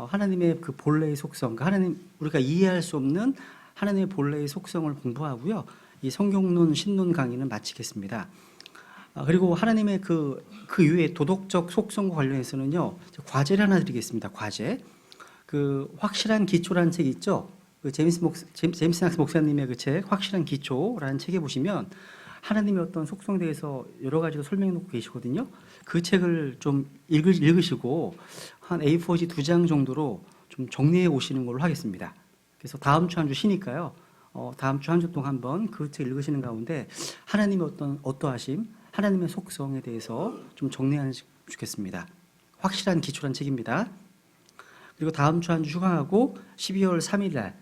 하나님의 그 본래의 속성, 그러니까 하나님 우리가 이해할 수 없는 하나님의 본래의 속성을 공부하고요. 이 성경론 신론 강의는 마치겠습니다. 그리고 하나님의 그 이외의 도덕적 속성과 관련해서는요, 과제를 하나 드리겠습니다. 과제. 그 확실한 기초라는 책 있죠. 그 제임스 낙스 목사님의 그 책 확실한 기초라는 책에 보시면 하나님의 어떤 속성에 대해서 여러 가지로 설명해 놓고 계시거든요. 그 책을 좀 읽으시고 한 A4지 2장 정도로 좀 정리해 오시는 걸로 하겠습니다. 그래서 다음 주 한 주 쉬니까요. 다음 주 한 주 동안 한번 그 책 읽으시는 가운데 하나님의 어떠하심, 하나님의 속성에 대해서 좀 정리하면 좋겠습니다. 확실한 기초란 책입니다. 그리고 다음 주 한 주 휴강하고 12월 3일 날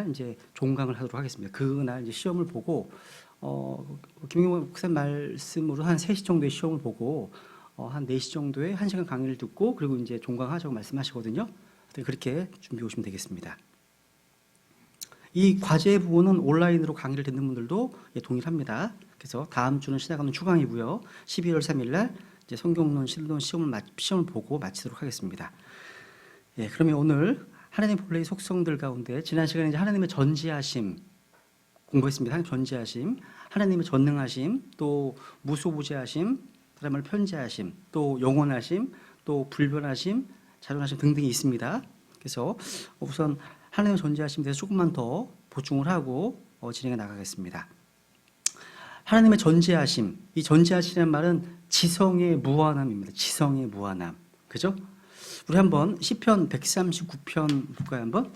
이제 종강을 하도록 하겠습니다. 그날 이제 시험을 보고 김용호 목사님 말씀으로 한 3시 정도의 시험을 보고 한 4시 정도에 1시간 강의를 듣고 그리고 이제 종강하자고 말씀하시거든요. 그렇게 준비해 오시면 되겠습니다. 이 과제 부분은 온라인으로 강의를 듣는 분들도 동일합니다. 그래서 다음 주는 시작하는 휴강이고요. 12월 3일 날 이제 성경론 신론 시험을 보고 마치도록 하겠습니다. 예, 그러면 오늘 하나님 본래의 속성들 가운데 지난 시간에 이제 하나님의 전지하심 공부했습니다. 하나님의 전지하심, 하나님의 전능하심, 또 무소부재하심, 사람을 편재하심, 또 영원하심, 또 불변하심, 자존하심 등등이 있습니다. 그래서 우선 하나님의 전지하심에 대해서 조금만 더 보충을 하고 진행해 나가겠습니다. 하나님의 전지하심, 이 전지하심이라는 말은 지성의 무한함입니다. 지성의 무한함, 그죠? 우리 한번 시편 139편 볼까요? 한번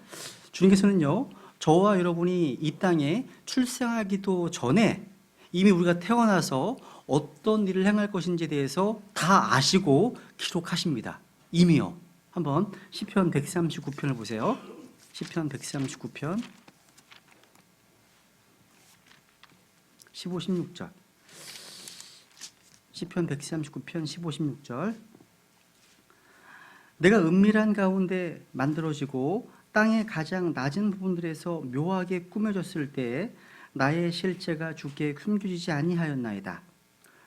주님께서는요, 저와 여러분이 이 땅에 출생하기도 전에 이미 우리가 태어나서 어떤 일을 행할 것인지에 대해서 다 아시고 기록하십니다. 이미요. 한번 시편 139편을 보세요. 시편 139편 15, 16절. 시편 139편 15, 16절. 내가 은밀한 가운데 만들어지고 땅의 가장 낮은 부분들에서 묘하게 꾸며졌을 때에 나의 실체가 주께 숨겨지지 아니하였나이다.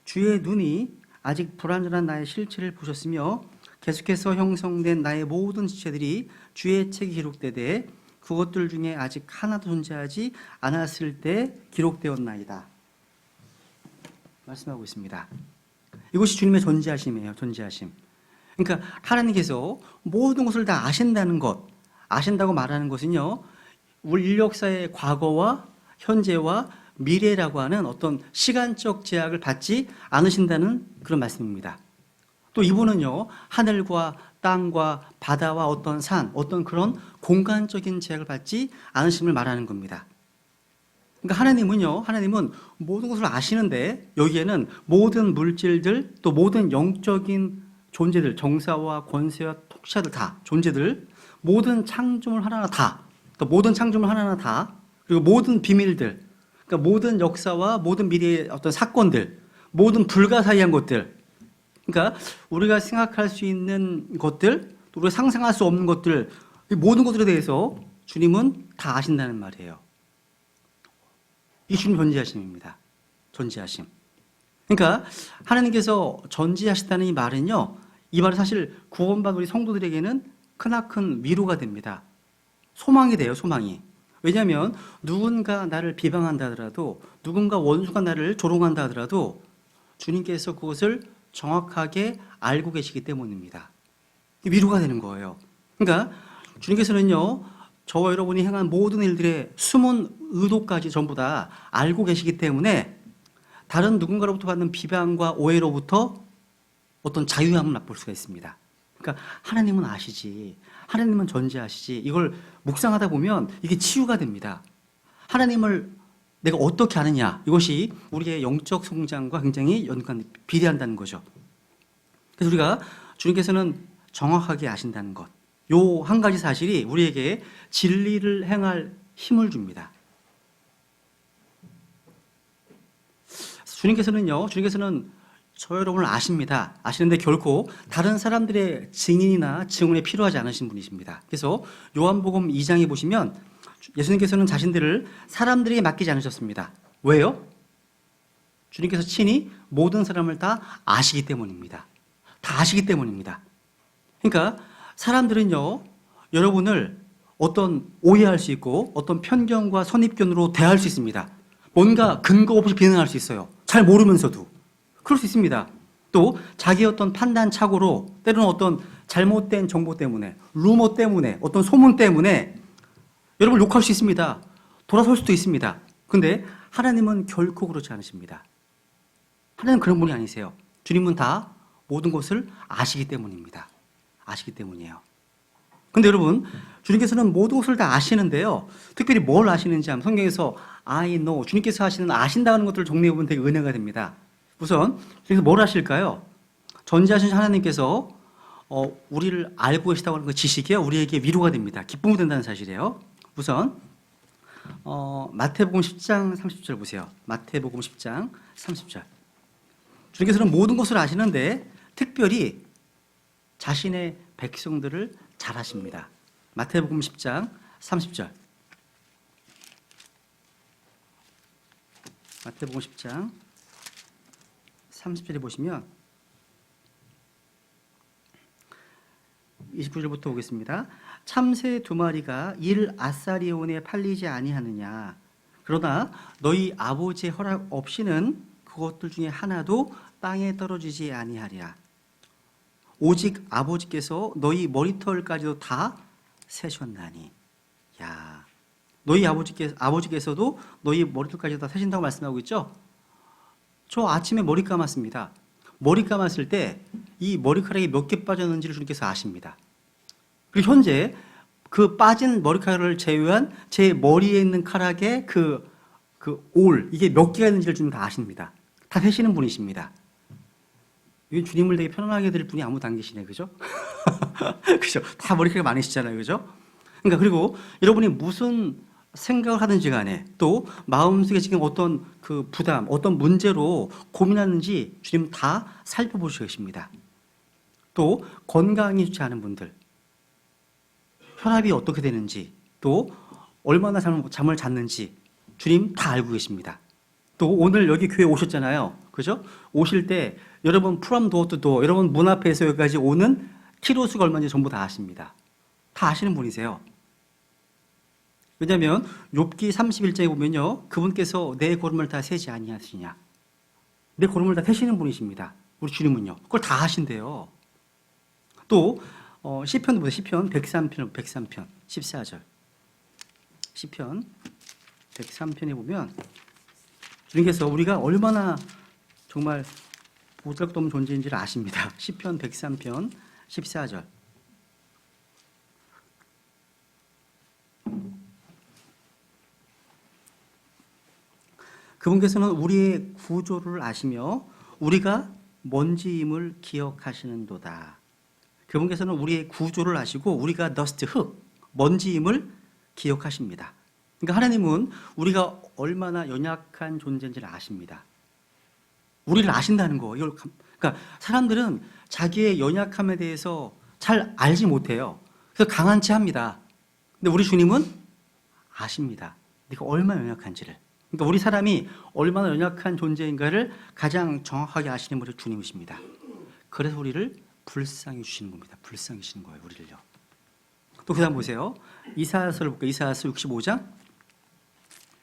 주의 눈이 아직 불완전한 나의 실체를 보셨으며 계속해서 형성된 나의 모든 지체들이 주의 책에 기록되되 그것들 중에 아직 하나도 존재하지 않았을 때 기록되었나이다. 말씀하고 있습니다. 이것이 주님의 전지하심이에요. 전지하심. 그러니까 하나님께서 모든 것을 다 아신다는 것, 아신다고 말하는 것은요, 우리 인류 역사의 과거와 현재와 미래라고 하는 어떤 시간적 제약을 받지 않으신다는 그런 말씀입니다. 또 이분은요, 하늘과 땅과 바다와 어떤 산, 어떤 그런 공간적인 제약을 받지 않으심을 말하는 겁니다. 그러니까 하나님은 모든 것을 아시는데 여기에는 모든 물질들, 또 모든 영적인 존재들, 정사와 권세와 통치자들 다, 존재들, 모든 창조물 하나하나 다, 또 모든 창조물 하나하나 다, 그리고 모든 비밀들, 그러니까 모든 역사와 모든 미래의 어떤 사건들, 모든 불가사의한 것들, 그러니까 우리가 생각할 수 있는 것들, 또 우리가 상상할 수 없는 것들, 이 모든 것들에 대해서 주님은 다 아신다는 말이에요. 이 주님 전지하심입니다. 전지하심. 그러니까 하나님께서 전지하시다는 이 말은요, 이 말은 사실 구원받은 우리 성도들에게는 크나큰 위로가 됩니다. 소망이 돼요, 소망이. 왜냐하면 누군가 나를 비방한다 하더라도, 누군가 원수가 나를 조롱한다 하더라도 주님께서 그것을 정확하게 알고 계시기 때문입니다. 위로가 되는 거예요. 그러니까 주님께서는요, 저와 여러분이 행한 모든 일들의 숨은 의도까지 전부 다 알고 계시기 때문에 다른 누군가로부터 받는 비방과 오해로부터 어떤 자유함을 맛볼 수가 있습니다. 그러니까 하나님은 아시지, 하나님은 전지하시지, 이걸 묵상하다 보면 이게 치유가 됩니다. 하나님을 내가 어떻게 아느냐, 이것이 우리의 영적 성장과 굉장히 비례한다는 거죠. 그래서 우리가 주님께서는 정확하게 아신다는 것, 요 한 가지 사실이 우리에게 진리를 행할 힘을 줍니다. 주님께서는 저 여러분을 아십니다. 아시는데 결코 다른 사람들의 증인이나 증언이 필요하지 않으신 분이십니다. 그래서 요한복음 2장에 보시면 예수님께서는 자신들을 사람들에게 맡기지 않으셨습니다. 왜요? 주님께서 친히 모든 사람을 다 아시기 때문입니다. 다 아시기 때문입니다. 그러니까 사람들은요, 여러분을 어떤 오해할 수 있고 어떤 편견과 선입견으로 대할 수 있습니다. 뭔가 근거 없이 비난할 수 있어요. 잘 모르면서도. 그럴 수 있습니다. 또 자기 어떤 판단 착오로 때로는 어떤 잘못된 정보 때문에, 루머 때문에, 어떤 소문 때문에 여러분을 욕할 수 있습니다. 돌아설 수도 있습니다. 근데 하나님은 결코 그렇지 않으십니다. 하나님은 그런 분이 아니세요. 주님은 다 모든 것을 아시기 때문입니다. 아시기 때문이에요. 근데 여러분, 주님께서는 모든 것을 다 아시는데요. 특별히 뭘 아시는지 하면 성경에서 I know, 주님께서 하시는 아신다는 것들을 정리해보면 되게 은혜가 됩니다. 우선 주님께서 뭘 아실까요? 전지하신 하나님께서 우리를 알고 계시다고 하는 그 지식이 우리에게 위로가 됩니다. 기쁨이 된다는 사실이에요. 우선 마태복음 10장 30절 보세요. 마태복음 10장 30절. 주님께서는 모든 것을 아시는데 특별히 자신의 백성들을 잘 아십니다. 마태복음 10장 30절. 마태복음 10장 30절에 보시면 29절부터 보겠습니다. 참새 2마리가 일 아사리온에 팔리지 아니하느냐. 그러나 너희 아버지의 허락 없이는 그것들 중에 하나도 땅에 떨어지지 아니하리라. 오직 아버지께서 너희 머리털까지도 다 세셨나니. 야, 너희 아버지께서도 너희 머리털까지 다 세신다고 말씀하고 있죠? 저 아침에 머리 감았습니다. 머리 감았을 때 이 머리카락이 몇 개 빠졌는지를 주님께서 아십니다. 그리고 현재 그 빠진 머리카락을 제외한 제 머리에 있는 카락의 이게 몇 개가 있는지를 주님 다 아십니다. 다 세시는 분이십니다. 이 주님을 되게 편안하게 드릴 분이 아무도 안 계시네, 그죠? 그죠? 다 머리카락이 많으시잖아요, 그죠? 그러니까 그리고 여러분이 무슨 생각을 하든지 간에 또 마음속에 지금 어떤 그 부담, 어떤 문제로 고민하는지 주님 다 살펴보시고 계십니다. 또 건강이 좋지 않은 분들, 혈압이 어떻게 되는지, 또 얼마나 잠을 잤는지 주님 다 알고 계십니다. 또 오늘 여기 교회 오셨잖아요, 그죠? 오실 때 여러분 from door to door, 여러분 문 앞에서 여기까지 오는 키로수가 얼마인지 전부 다 아십니다. 다 아시는 분이세요. 왜냐하면 욥기 31장에 보면요, 그분께서 내 걸음을 다 세지 아니하시냐, 내 걸음을 다 세시는 분이십니다. 우리 주님은요, 그걸 다 하신대요. 또 시편도 보세요. 시편 103편 14절. 시편 103편에 보면 주님께서 우리가 얼마나 정말 보잘것없는 존재인지를 아십니다. 시편 103편 14절. 그분께서는 우리의 구조를 아시며 우리가 먼지임을 기억하시는도다. 그분께서는 우리의 구조를 아시고 우리가 더스트, 흙, 먼지임을 기억하십니다. 그러니까 하나님은 우리가 얼마나 연약한 존재인지를 아십니다. 우리를 아신다는 거. 그러니까 사람들은 자기의 연약함에 대해서 잘 알지 못해요. 그래서 강한 채 합니다. 근데 우리 주님은 아십니다. 네가 얼마나 연약한지를. 그러니까 우리 사람이 얼마나 연약한 존재인가를 가장 정확하게 아시는 분이 주님이십니다. 그래서 우리를 불쌍히 주시는 겁니다. 불쌍히 주시는 거예요, 우리를요. 또 그다음 보세요. 이사야서를 볼게요. 이사야서 65장.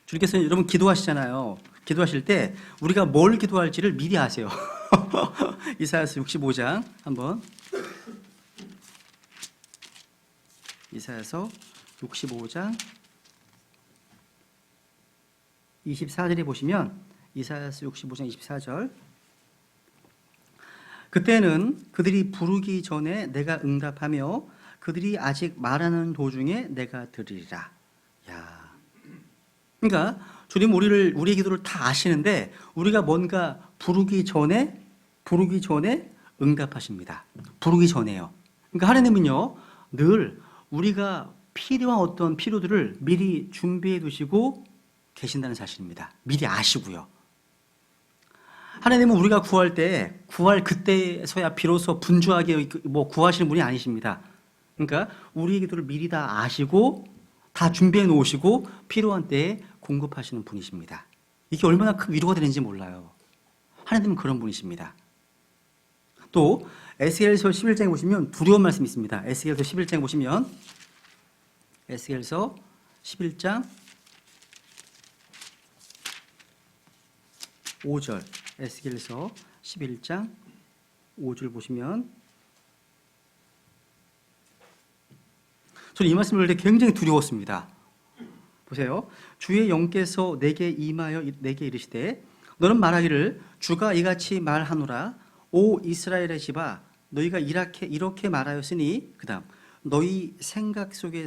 주님께서 여러분 기도하시잖아요. 기도하실 때 우리가 뭘 기도할지를 미리 아세요. 이사야서 65장 한번. 이사야서 65장 24절에 보시면 이사야서 65장 24절. 그때는 그들이 부르기 전에 내가 응답하며 그들이 아직 말하는 도중에 내가 들으리라. 야, 그러니까 주님 우리의 기도를 다 아시는데 우리가 뭔가 부르기 전에 응답하십니다. 부르기 전에요. 그러니까 하나님은요 늘 우리가 필요한 어떤 필요들을 미리 준비해 두시고 계신다는 사실입니다. 미리 아시고요. 하나님은 우리가 구할 그때서야 비로소 분주하게 구하시는 분이 아니십니다. 그러니까 우리의 기도를 미리 다 아시고 다 준비해 놓으시고 필요한 때에 공급하시는 분이십니다. 이게 얼마나 큰 위로가 되는지 몰라요. 하나님은 그런 분이십니다. 또 에스겔서 11장에 보시면 두려운 말씀이 있습니다. 에스겔서 11장에 보시면 에스겔서 11장 5절, 에스겔서 11장 5절 보시면 저는 이 말씀을 볼 때 굉장히 두려웠습니다. 보세요. 주의 영께서 내게 임하여 내게 이르시되 너는 말하기를 주가 이같이 말하노라. 오 이스라엘의 집아 너희가 이렇게 말하였으니 그다음 너희 생각 속에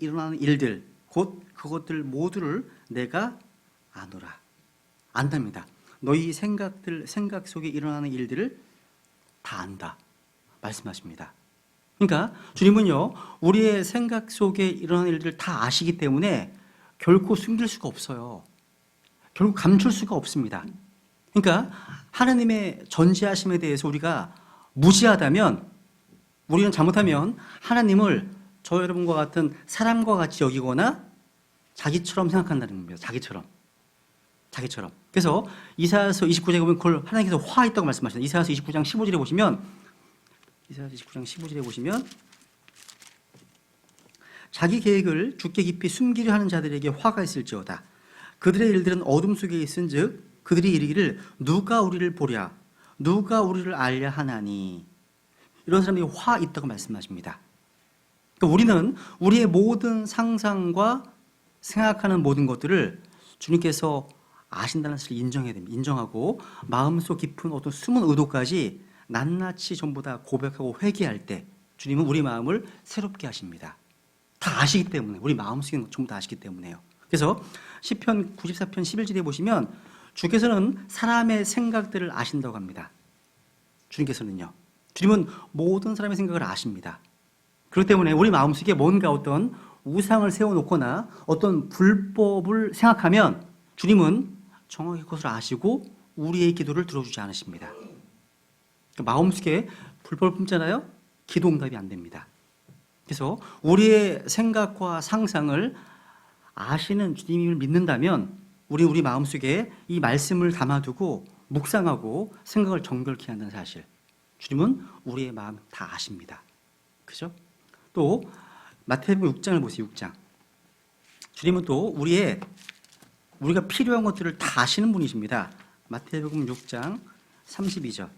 일어나는 일들 곧 그것들 모두를 내가 아노라. 안답니다. 너희 생각 속에 일어나는 일들을 다 안다 말씀하십니다. 그러니까 주님은요 우리의 생각 속에 일어나는 일들을 다 아시기 때문에 결코 숨길 수가 없어요. 결국 감출 수가 없습니다. 그러니까 하나님의 전지하심에 대해서 우리가 무지하다면, 우리는 잘못하면 하나님을 저 여러분과 같은 사람과 같이 여기거나 자기처럼 생각한다는 겁니다. 자기처럼. 그래서 이사야서 29장에 보면 그걸 하나님께서 화했다고 말씀하시잖아요. 이사야서 29장 15절에 보시면 자기 계획을 주께 깊이 숨기려 하는 자들에게 화가 있을지어다. 그들의 일들은 어둠 속에 있은즉 그들이 이르기를 누가 우리를 보랴 누가 우리를 알랴 하나니. 이런 사람이 화 있다고 말씀하십니다. 그러니까 우리는 우리의 모든 상상과 생각하는 모든 것들을 주님께서 아신다는 사실을 인정해야 됩니다. 인정하고 마음속 깊은 어떤 숨은 의도까지 낱낱이 전부 다 고백하고 회개할 때 주님은 우리 마음을 새롭게 하십니다. 다 아시기 때문에, 우리 마음속에 있는 것 전부 다 아시기 때문에요. 그래서 시편 94편 11절에 보시면 주께서는 사람의 생각들을 아신다고 합니다. 주님께서는요. 주님은 모든 사람의 생각을 아십니다. 그렇기 때문에 우리 마음속에 뭔가 어떤 우상을 세워놓거나 어떤 불법을 생각하면 주님은 정확히 그것을 아시고 우리의 기도를 들어주지 않으십니다. 마음속에 불법을 품잖아요. 기도 응답이 안 됩니다. 그래서 우리의 생각과 상상을 아시는 주님을 믿는다면 우리 마음속에 이 말씀을 담아두고 묵상하고 생각을 정결케 한다는 사실. 주님은 우리의 마음 다 아십니다. 그죠? 또 마태복음 6장을 보세요. 6장. 주님은 또 우리가 필요한 것들을 다 아시는 분이십니다. 마태복음 6장 32절.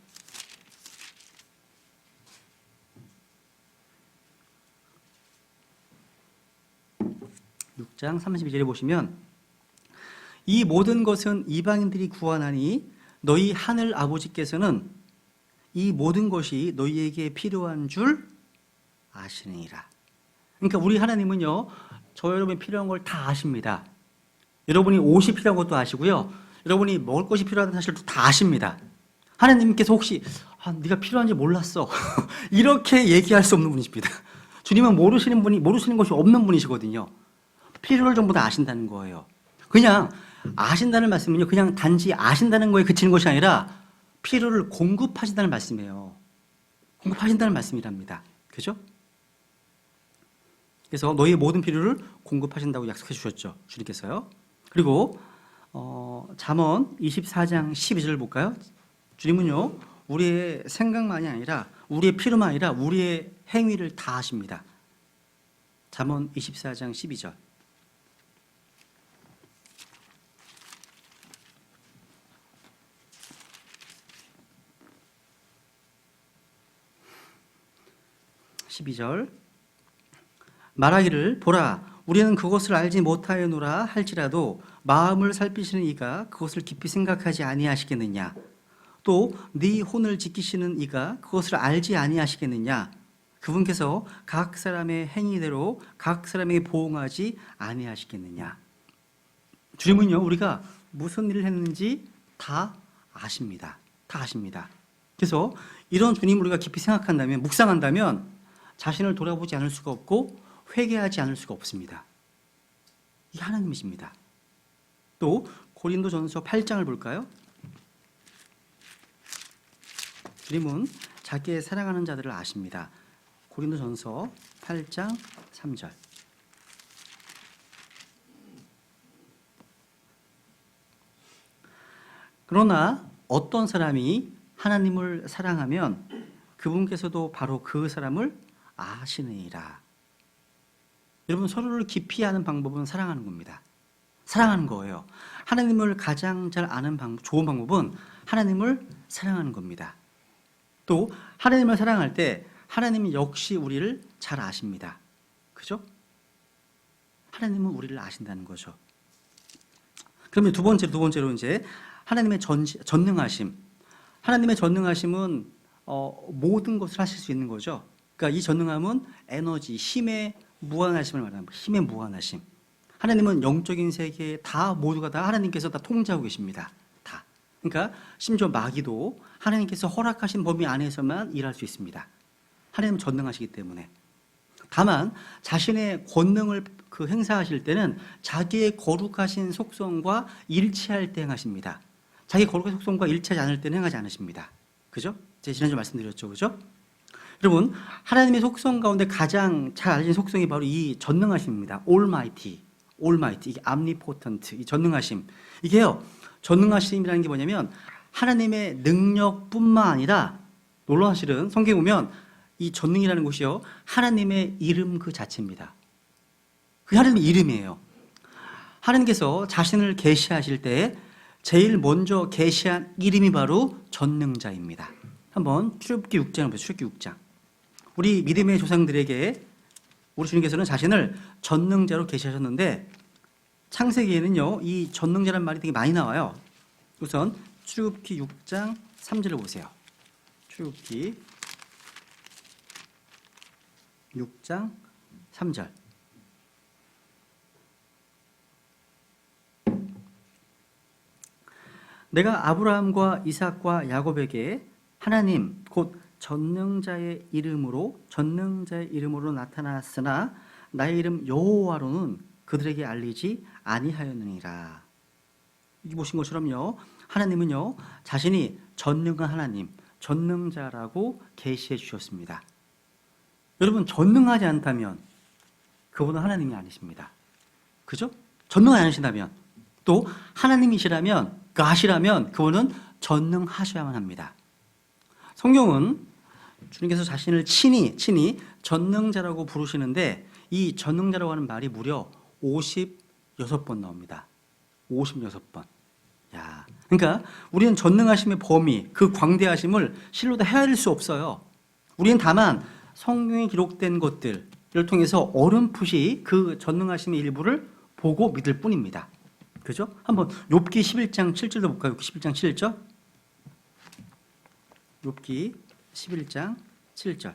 6장 32절에 보시면 이 모든 것은 이방인들이 구하나니 너희 하늘 아버지께서는 이 모든 것이 너희에게 필요한 줄 아시느니라. 그러니까 우리 하나님은요, 저 여러분이 필요한 걸 다 아십니다. 여러분이 옷이 필요한 것도 아시고요, 여러분이 먹을 것이 필요한 사실도 다 아십니다. 하나님께서 혹시 네가 필요한지 몰랐어 이렇게 얘기할 수 없는 분이십니다. 주님은 모르시는 것이 없는 분이시거든요. 필요를 전부 다 아신다는 거예요. 그냥 아신다는 말씀은요, 그냥 단지 아신다는 거에 그치는 것이 아니라 필요를 공급하신다는 말씀이에요. 공급하신다는 말씀이랍니다. 그죠? 그래서 너희의 모든 필요를 공급하신다고 약속해 주셨죠, 주님께서요. 그리고 잠언 24장 12절을 볼까요? 주님은요, 우리의 생각만이 아니라 우리의 필요만 아니라 우리의 행위를 다 하십니다. 잠언 24장 12절. 말하기를 보라 우리는 그것을 알지 못하였노라 할지라도 마음을 살피시는 이가 그것을 깊이 생각하지 아니하시겠느냐. 또 네 혼을 지키시는 이가 그것을 알지 아니하시겠느냐. 그분께서 각 사람의 행위대로 각 사람에게 보응하지 아니하시겠느냐. 주님은요, 우리가 무슨 일을 했는지 다 아십니다. 다 아십니다. 그래서 이런 주님을 우리가 깊이 생각한다면, 묵상한다면 자신을 돌아보지 않을 수가 없고 회개하지 않을 수가 없습니다. 이 하나님이십니다. 또 고린도전서 8장을 볼까요? 주님은 자기의 사랑하는 자들을 아십니다. 고린도전서 8장 3절. 그러나 어떤 사람이 하나님을 사랑하면 그분께서도 바로 그 사람을 아시느니라. 여러분, 서로를 깊이 아는 방법은 사랑하는 겁니다. 사랑하는 거예요. 하나님을 가장 잘 아는 좋은 방법은 하나님을 사랑하는 겁니다. 또 하나님을 사랑할 때 하나님이 역시 우리를 잘 아십니다. 그죠? 하나님은 우리를 아신다는 거죠. 그러면 두 번째로 이제 하나님의 전능하심. 하나님의 전능하심은 모든 것을 하실 수 있는 거죠. 그러니까 이 전능함은 에너지, 힘의 무한하심을 말합니다. 힘의 무한하심. 하나님은 영적인 세계에 모두가 다 하나님께서 다 통제하고 계십니다. 다. 그러니까 심지어 마귀도 하나님께서 허락하신 범위 안에서만 일할 수 있습니다. 하나님은 전능하시기 때문에. 다만 자신의 권능을 행사하실 때는 자기의 거룩하신 속성과 일치할 때 행하십니다. 자기 거룩한 속성과 일치하지 않을 때는 행하지 않으십니다. 그죠? 제가 지난주에 말씀드렸죠. 그죠? 여러분, 하나님의 속성 가운데 가장 잘 알려진 속성이 바로 이 전능하심입니다. Almighty, 이게 omnipotent, 이 전능하심. 이게요, 전능하심이라는 게 뭐냐면 하나님의 능력뿐만 아니라 놀라운 사실은 성경에 보면 이 전능이라는 것이요, 하나님의 이름 그 자체입니다. 그게 하나님의 이름이에요. 하나님께서 자신을 계시하실 때 제일 먼저 계시한 이름이 바로 전능자입니다. 한번 출애굽기 6장을 보세요. 출애굽기 6장. 우리 믿음의 조상들에게 우리 주님께서는 자신을 전능자로 계시하셨는데 창세기에는요, 이 전능자라는 말이 되게 많이 나와요. 우선 출애굽기 6장 3절을 보세요. 출애굽기 6장 3절. 내가 아브라함과 이삭과 야곱에게 하나님 곧 전능자의 이름으로 나타났으나 나의 이름 여호와로는 그들에게 알리지 아니하였느니라. 이 보신 것처럼요, 하나님은요 자신이 전능한 하나님, 전능자라고 계시해 주셨습니다. 여러분, 전능하지 않다면 그분은 하나님이 아니십니다. 그죠? 전능하지 않으신다면, 또 하나님이시라면, 아시라면 그분은 전능하셔야만 합니다. 성경은 주님께서 자신을 친히 전능자라고 부르시는데 이 전능자라고 하는 말이 무려 56번 나옵니다. 56번. 야, 그러니까 우리는 전능하심의 범위, 그 광대하심을 실로 다 헤아릴 수 없어요. 우리는 다만 성경에 기록된 것들을 통해서 어렴풋이 그 전능하심의 일부를 보고 믿을 뿐입니다. 그죠? 한번 욥기 11장 7절도 볼까요? 욥기 11장 7절. 욥기 11장 7절.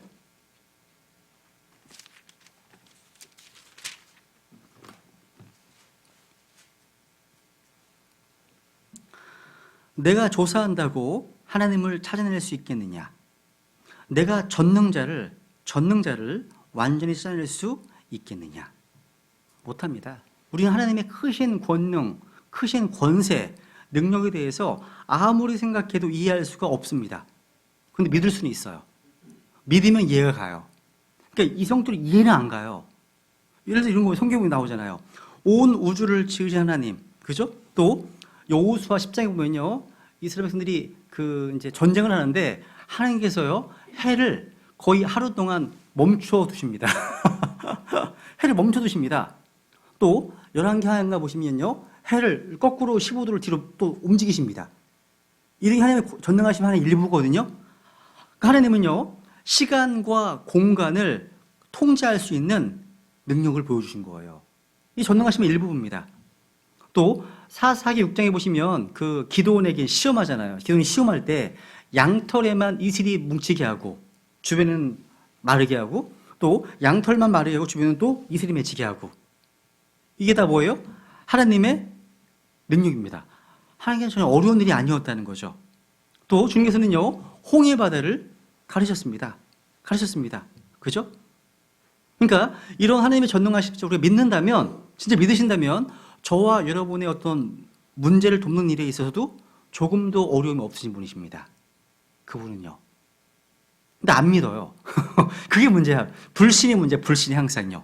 내가 조사한다고 하나님을 찾아낼 수 있겠느냐? 내가 전능자를 완전히 찾아낼 수 있겠느냐? 못합니다. 우리는 하나님의 크신 권능, 크신 권세, 능력에 대해서 아무리 생각해도 이해할 수가 없습니다. 근데 믿을 수는 있어요. 믿으면 이해가 가요. 그러니까 이 성도는 이해는 안 가요. 예를 들어 이런 거 성경에 나오잖아요. 온 우주를 지으신 하나님, 그죠? 또 여호수아 10장에 보면요, 이스라엘 백성들이 이제 전쟁을 하는데 하나님께서요 해를 거의 하루 동안 멈춰 두십니다. 해를 멈춰 두십니다. 또 열왕기 하행가 보시면요, 해를 거꾸로 15도를 뒤로 또 움직이십니다. 이게 하나님의 전능하심 하나의 일부거든요. 그러니까 하나님은요, 시간과 공간을 통제할 수 있는 능력을 보여주신 거예요. 이 전능하심의 일부입니다. 또 사사기 6장에 보시면 기드온에게 시험하잖아요. 기드온이 시험할 때 양털에만 이슬이 뭉치게 하고 주변은 마르게 하고, 또 양털만 마르게 하고 주변은 또 이슬이 맺히게 하고, 이게 다 뭐예요? 하나님의 능력입니다. 하나님께서 전혀 어려운 일이 아니었다는 거죠. 또 주님께서는요, 홍해 바다를 가르셨습니다. 그죠? 그러니까 이런 하나님의 전능하심을 우리가 믿는다면, 진짜 믿으신다면 저와 여러분의 어떤 문제를 돕는 일에 있어서도 조금도 어려움이 없으신 분이십니다. 그분은요. 근데 안 믿어요. 그게 문제야. 불신이 항상요.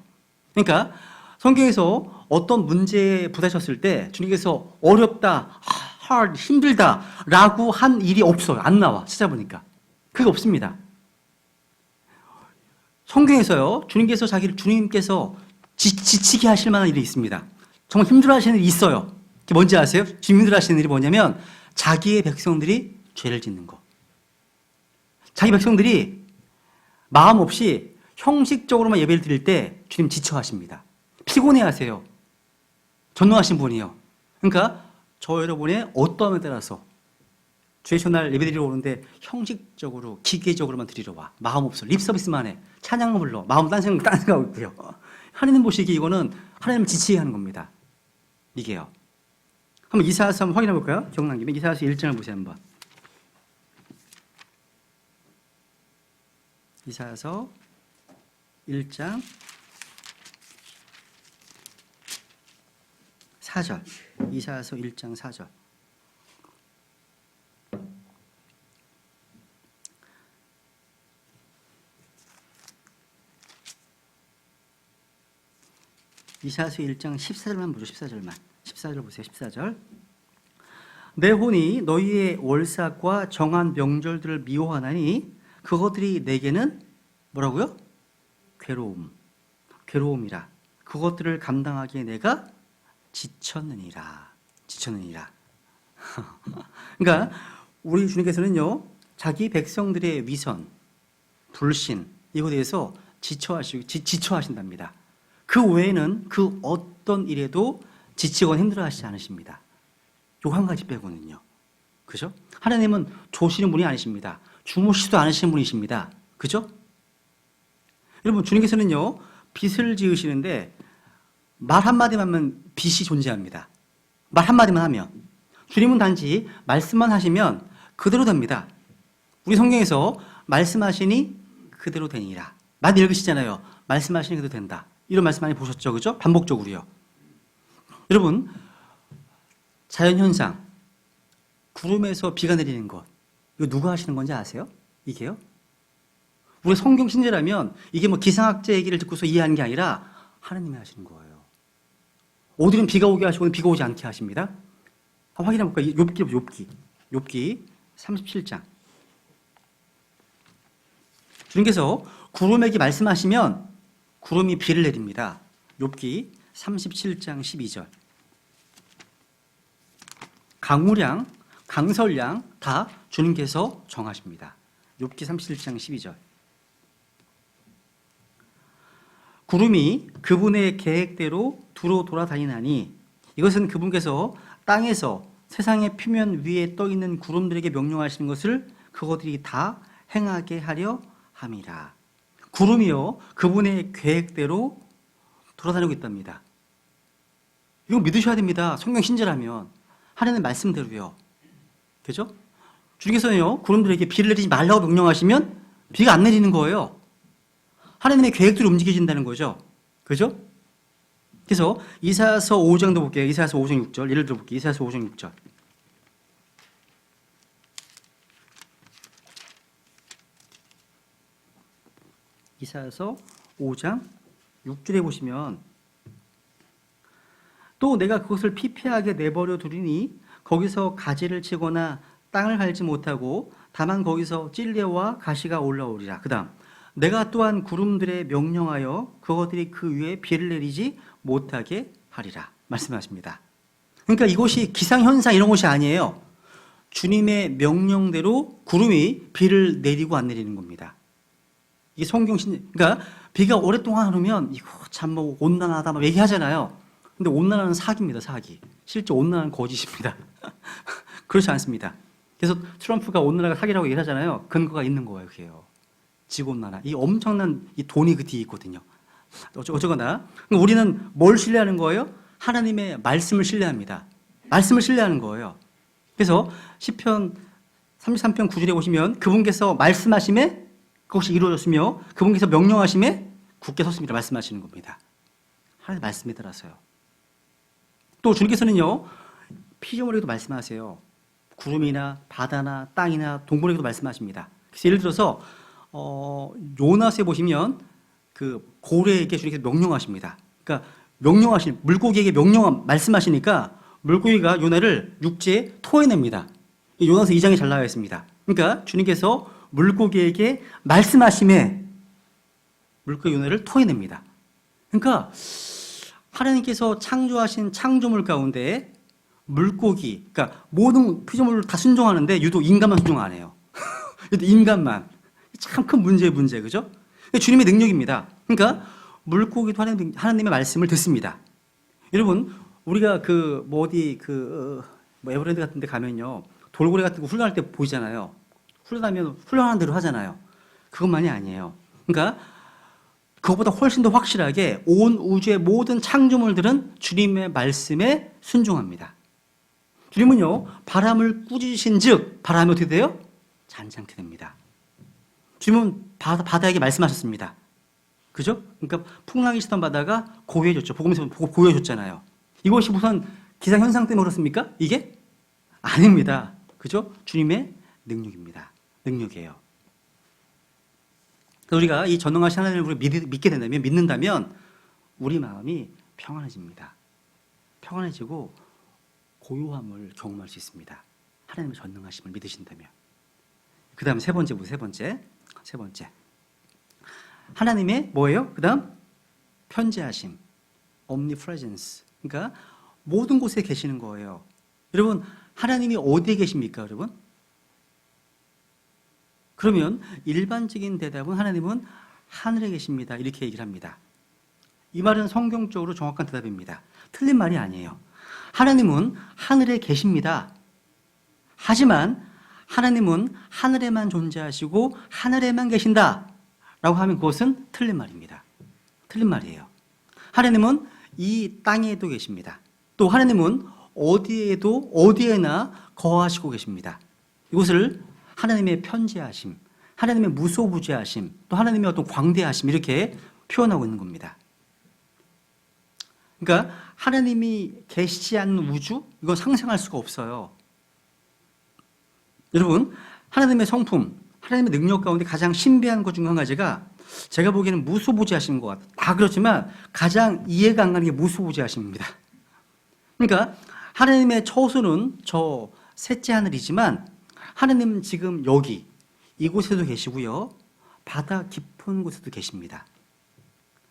그러니까 성경에서 어떤 문제에 부딪혔을 때 주님께서 어렵다, hard, 힘들다라고 한 일이 없어요. 안 나와. 찾아보니까. 그게 없습니다. 성경에서요, 주님께서 지치게 하실 만한 일이 있습니다. 정말 힘들어 하시는 일이 있어요. 그게 뭔지 아세요? 주님 힘들어 하시는 일이 뭐냐면, 자기의 백성들이 죄를 짓는 거. 자기 백성들이 마음 없이 형식적으로만 예배를 드릴 때 주님 지쳐 하십니다. 피곤해 하세요. 전능하신 분이요. 그러니까 저 여러분의 어떠함에 따라서 주의 전날 예배 드리러 오는데 형식적으로 기계적으로만 드리러 와. 마음 없어. 립 서비스만 해. 찬양만 불러. 마음 딴 생각하고 있고요. 하나님 보시기에 이거는 하나님을 지치게 하는 겁니다. 이게요. 한번 이사야서 한번 확인해 볼까요? 기억난 김에 이사야서 1장을 보세요 한번. 이사야서 1장 4절. 이사야서 1장 4절. 이사야서 1장 14절만 보죠. 14절만. 14절 보세요. 14절. 내 혼이 너희의 월삭과 정한 명절들을 미워하나니 그것들이 내게는 뭐라고요? 괴로움이라. 그것들을 감당하기에 내가 지쳤느니라. 그러니까 우리 주님께서는요, 자기 백성들의 위선, 불신 이거에 대해서 지쳐하신답니다. 그 외에는 그 어떤 일에도 지치거나 힘들어하시지 않으십니다. 요 한 가지 빼고는요. 그죠? 하나님은 조시는 분이 아니십니다. 주무시지도 않으시는 분이십니다. 그죠? 여러분, 주님께서는요, 빚을 지으시는데 말 한마디만 하면 빚이 존재합니다. 말 한마디만 하면. 주님은 단지 말씀만 하시면 그대로 됩니다. 우리 성경에서 말씀하시니 그대로 되니라. 많이 읽으시잖아요. 말씀하시니 그대로 된다. 이런 말씀 많이 보셨죠? 그죠? 반복적으로요. 여러분, 자연현상, 구름에서 비가 내리는 것, 이거 누가 하시는 건지 아세요? 이게요? 우리 성경 신자라면 이게 뭐 기상학자 얘기를 듣고서 이해하는 게 아니라 하나님이 하시는 거예요. 어디는 비가 오게 하시고 비가 오지 않게 하십니다. 한번 확인해 볼까요? 욥기 37장. 주님께서 구름에게 말씀하시면 구름이 비를 내립니다. 욥기 37장 12절. 강우량, 강설량 다 주님께서 정하십니다. 욥기 37장 12절. 구름이 그분의 계획대로 두루 돌아다니나니 이것은 그분께서 땅에서 세상의 표면 위에 떠 있는 구름들에게 명령하시는 것을 그것들이 다 행하게 하려 함이라. 구름이요, 그분의 계획대로 돌아다니고 있답니다. 이거 믿으셔야 됩니다. 성경 신자라면. 하나님의 말씀대로요. 그죠? 주님께서는요, 구름들에게 비를 내리지 말라고 명령하시면 비가 안 내리는 거예요. 하나님의 계획대로 움직여진다는 거죠. 그죠? 그래서 이사야서 5장도 볼게요. 이사야서 5장 6절. 예를 들어 볼게요. 이사야서 5장 6절. 이사야서 5장 6절에 보시면 또 내가 그것을 피폐하게 내버려 두리니 거기서 가지를 치거나 땅을 갈지 못하고 다만 거기서 찔레와 가시가 올라오리라. 그 다음 내가 또한 구름들에 명령하여 그것들이 그 위에 비를 내리지 못하게 하리라 말씀하십니다. 그러니까 이것이 기상현상 이런 것이 아니에요. 주님의 명령대로 구름이 비를 내리고 안 내리는 겁니다. 이게 성경신, 그러니까 비가 오랫동안 오르면 이거 참 뭐 온난하다 막 얘기하잖아요. 근데 온난화는 사기입니다, 사기. 실제 온난화는 거짓입니다. 그렇지 않습니다. 그래서 트럼프가 온난화가 사기라고 얘기를 하잖아요. 근거가 있는 거예요, 그게요. 지구온난화. 이 엄청난 이 돈이 그 뒤에 있거든요. 어쩌거나. 우리는 뭘 신뢰하는 거예요? 하나님의 말씀을 신뢰합니다. 말씀을 신뢰하는 거예요. 그래서 시편 33편 9절에 보시면 그분께서 말씀하심에 그것이 이루어졌으며 그분께서 명령하심에 굳게 섰습니다. 말씀하시는 겁니다. 하나님의 말씀에 따라서요. 또 주님께서는요, 피조물에게도 말씀하세요. 구름이나 바다나 땅이나 동물에게도 말씀하십니다. 그래서 예를 들어서 요나스에 보시면 그 고래에게 주님께서 명령하십니다. 그러니까 물고기에게 말씀하시니까 물고기가 요나를 육지에 토해냅니다. 요나서 2장에 잘 나와 있습니다. 그러니까 주님께서 물고기에게 말씀하심에 물고기 요나를 토해냅니다. 그러니까 하나님께서 창조하신 창조물 가운데 물고기, 그러니까 모든 피조물을 다 순종하는데 유독 인간만 순종 안 해요. 유독 인간만. 참 큰 문제의 문제, 그죠? 주님의 능력입니다. 그러니까 물고기도 하나님의 말씀을 듣습니다. 여러분, 우리가 에버랜드 같은 데 가면요. 돌고래 같은 거 훈련할 때 보이잖아요. 훈련하면 훈련하는 대로 하잖아요. 그것만이 아니에요. 그러니까 그것보다 훨씬 더 확실하게 온 우주의 모든 창조물들은 주님의 말씀에 순종합니다. 주님은요, 바람을 꾸짖으신 즉, 바람이 어떻게 돼요? 잔잔케 됩니다. 주님은 바다에게 말씀하셨습니다. 그죠? 그러니까 풍랑이 치던 바다가 고요해졌죠. 복음에서 고요해졌잖아요. 이것이 무슨 기상현상 때문에 그렇습니까? 이게? 아닙니다. 그죠? 주님의 능력입니다. 능력이에요. 우리가 이 전능하신 하나님을 믿게 된다면, 믿는다면 우리 마음이 평안해집니다. 평안해지고 고요함을 경험할 수 있습니다. 하나님의 전능하심을 믿으신다면. 그 다음 세 번째. 하나님의 뭐예요? 그 다음 편재하심, omnipresence. 그러니까 모든 곳에 계시는 거예요. 여러분, 하나님이 어디에 계십니까, 여러분? 그러면 일반적인 대답은 하나님은 하늘에 계십니다. 이렇게 얘기를 합니다. 이 말은 성경적으로 정확한 대답입니다. 틀린 말이 아니에요. 하나님은 하늘에 계십니다. 하지만 하나님은 하늘에만 존재하시고 하늘에만 계신다 라고 하면 그것은 틀린 말입니다. 틀린 말이에요. 하나님은 이 땅에도 계십니다. 또 하나님은 어디에나 거하시고 계십니다. 이것을 하나님의 편재하심, 하나님의 무소부재하심, 또 하나님의 어떤 광대하심 이렇게 표현하고 있는 겁니다. 그러니까 하나님이 계시지 않는 우주? 이건 상상할 수가 없어요. 여러분, 하나님의 성품, 하나님의 능력 가운데 가장 신비한 것 중 한 가지가 제가 보기에는 무소부재하심인 것 같아요. 다 그렇지만 가장 이해가 안 가는 게 무소부재하심입니다. 그러니까 하나님의 처소는 저 셋째 하늘이지만 하나님은 지금 여기 이곳에도 계시고요. 바다 깊은 곳에도 계십니다.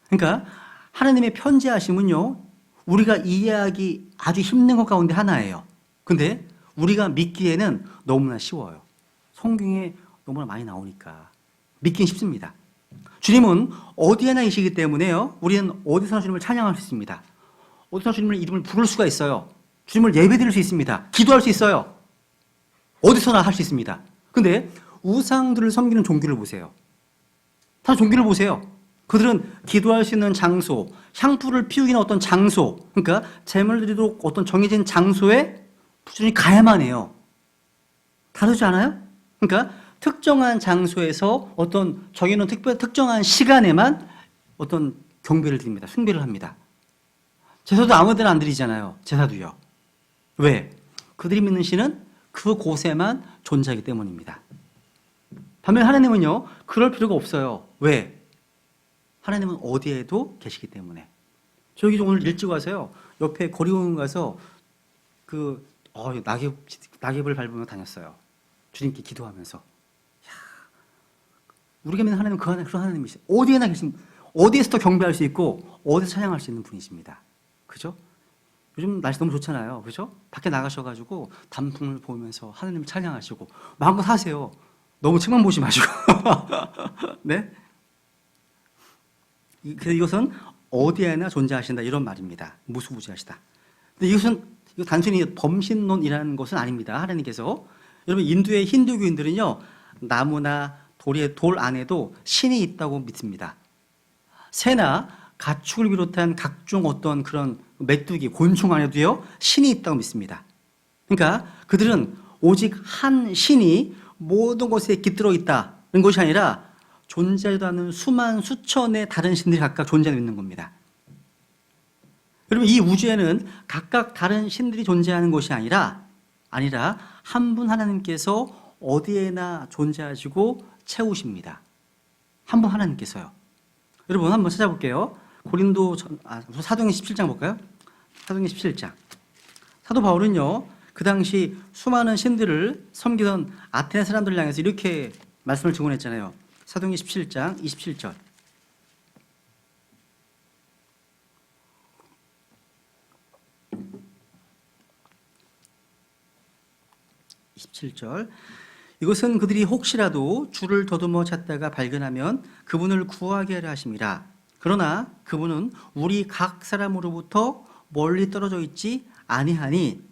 그러니까 하나님의 편재하심은요. 우리가 이해하기 아주 힘든 것 가운데 하나예요. 근데 우리가 믿기에는 너무나 쉬워요. 성경에 너무나 많이 나오니까 믿긴 쉽습니다. 주님은 어디에나 계시기 때문에요. 우리는 어디서나 주님을 찬양할 수 있습니다. 어디서나 주님의 이름을 부를 수가 있어요. 주님을 예배드릴 수 있습니다. 기도할 수 있어요. 어디서나 할 수 있습니다. 근데 우상들을 섬기는 종교를 보세요. 다 종교를 보세요. 그들은 기도할 수 있는 장소, 향불을 피우기는 어떤 장소, 그러니까 제물 드리도록 어떤 정해진 장소에 부지런히 가야만 해요. 다르지 않아요? 그러니까 특정한 장소에서 어떤 정해놓은 특정한 시간에만 어떤 경배를 드립니다. 숭배를 합니다. 제사도 아무 데나 안 드리잖아요. 제사도요. 왜? 그들이 믿는 신은 그곳에만 존재하기 때문입니다. 반면 하나님은요, 그럴 필요가 없어요. 왜? 하나님은 어디에도 계시기 때문에. 저기 오늘 일찍 와서요, 옆에 거리공원 가서 낙엽을 밟으며 다녔어요. 주님께 기도하면서. 우리가 믿는 하나님은 그런 하나님이시죠. 어디에나 계신, 어디에서도 경배할 수 있고, 어디서 찬양할 수 있는 분이십니다. 그죠? 요즘 날씨 너무 좋잖아요. 그죠? 밖에 나가셔가지고 단풍을 보면서 하나님을 찬양하시고 마음껏 하세요. 너무 책만 보지 마시고. 네? 이것은 어디에나 존재하신다 이런 말입니다. 무수부지하시다. 근데 이거 단순히 범신론이라는 것은 아닙니다. 하나님께서. 여러분, 인도의 힌두교인들은요, 나무나 돌 안에도 신이 있다고 믿습니다. 새나 가축을 비롯한 각종 어떤 그런 메뚜기, 곤충 안에도요, 신이 있다고 믿습니다. 그러니까 그들은 오직 한 신이 모든 것에 깃들어 있다는 것이 아니라 존재하지도 않는 수만 수천의 다른 신들이 각각 존재하고 있는 겁니다. 여러분, 이 우주에는 각각 다른 신들이 존재하는 것이 아니라 한 분 하나님께서 어디에나 존재하시고 채우십니다. 한 분 하나님께서요. 여러분, 한번 찾아볼게요. 사도행전 17장 볼까요? 사도행전 17장. 사도 바울은요, 그 당시 수많은 신들을 섬기던 아테네 사람들을 향해서 이렇게 말씀을 증언했잖아요. 사도행전 17장 27절. 27절. 이것은 그들이 혹시라도 주를 더듬어 찾다가 발견하면 그분을 구하게 하려 하심이라. 그러나 그분은 우리 각 사람으로부터 멀리 떨어져 있지 아니하니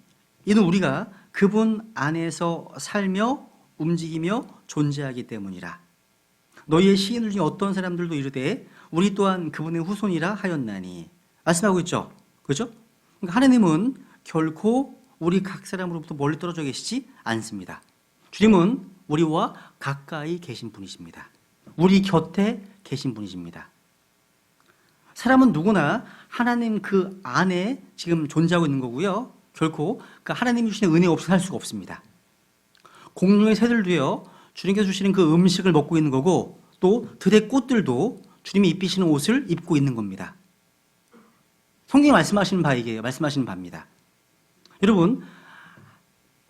이는 우리가 그분 안에서 살며 움직이며 존재하기 때문이라. 너희의 시인들 중에 어떤 사람들도 이르되 우리 또한 그분의 후손이라 하였나니. 말씀하고 있죠. 그렇죠? 그러니까 하나님은 결코 우리 각 사람으로부터 멀리 떨어져 계시지 않습니다. 주님은 우리와 가까이 계신 분이십니다. 우리 곁에 계신 분이십니다. 사람은 누구나 하나님 그 안에 지금 존재하고 있는 거고요. 결코 그 하나님이 주시는 은혜 없이 살 수가 없습니다. 공중의 새들도요, 주님께서 주시는 그 음식을 먹고 있는 거고, 또 들의 꽃들도 주님이 입히시는 옷을 입고 있는 겁니다. 성경이 말씀하시는 바이게요. 말씀하시는 바입니다. 여러분,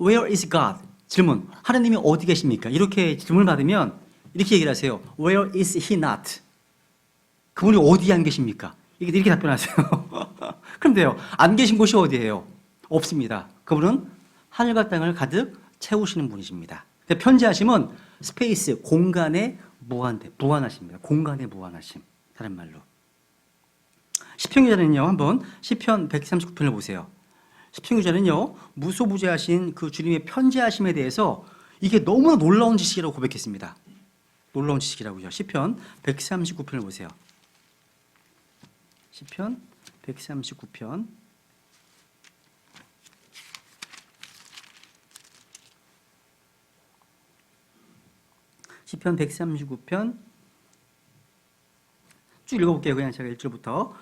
Where is God? 질문. 하나님이 어디 계십니까? 이렇게 질문을 받으면 이렇게 얘기를 하세요. Where is He not? 그분이 어디에 안 계십니까? 이렇게 답변하세요. 그럼 돼요. 안 계신 곳이 어디예요? 없습니다. 그분은 하늘과 땅을 가득 채우시는 분이십니다. 편지하심은 스페이스, 공간의 무한하십니다. 공간의 무한하심. 다른 말로. 시편 기자는요, 한번 시편 139편을 보세요. 시편 기자는요, 무소부재하신 그 주님의 편지하심에 대해서 이게 너무나 놀라운 지식이라고 고백했습니다. 놀라운 지식이라고요. 시편 139편을 보세요. 시편 139편. 시편 139편 쭉 읽어볼게요. 그냥 제가 1절부터.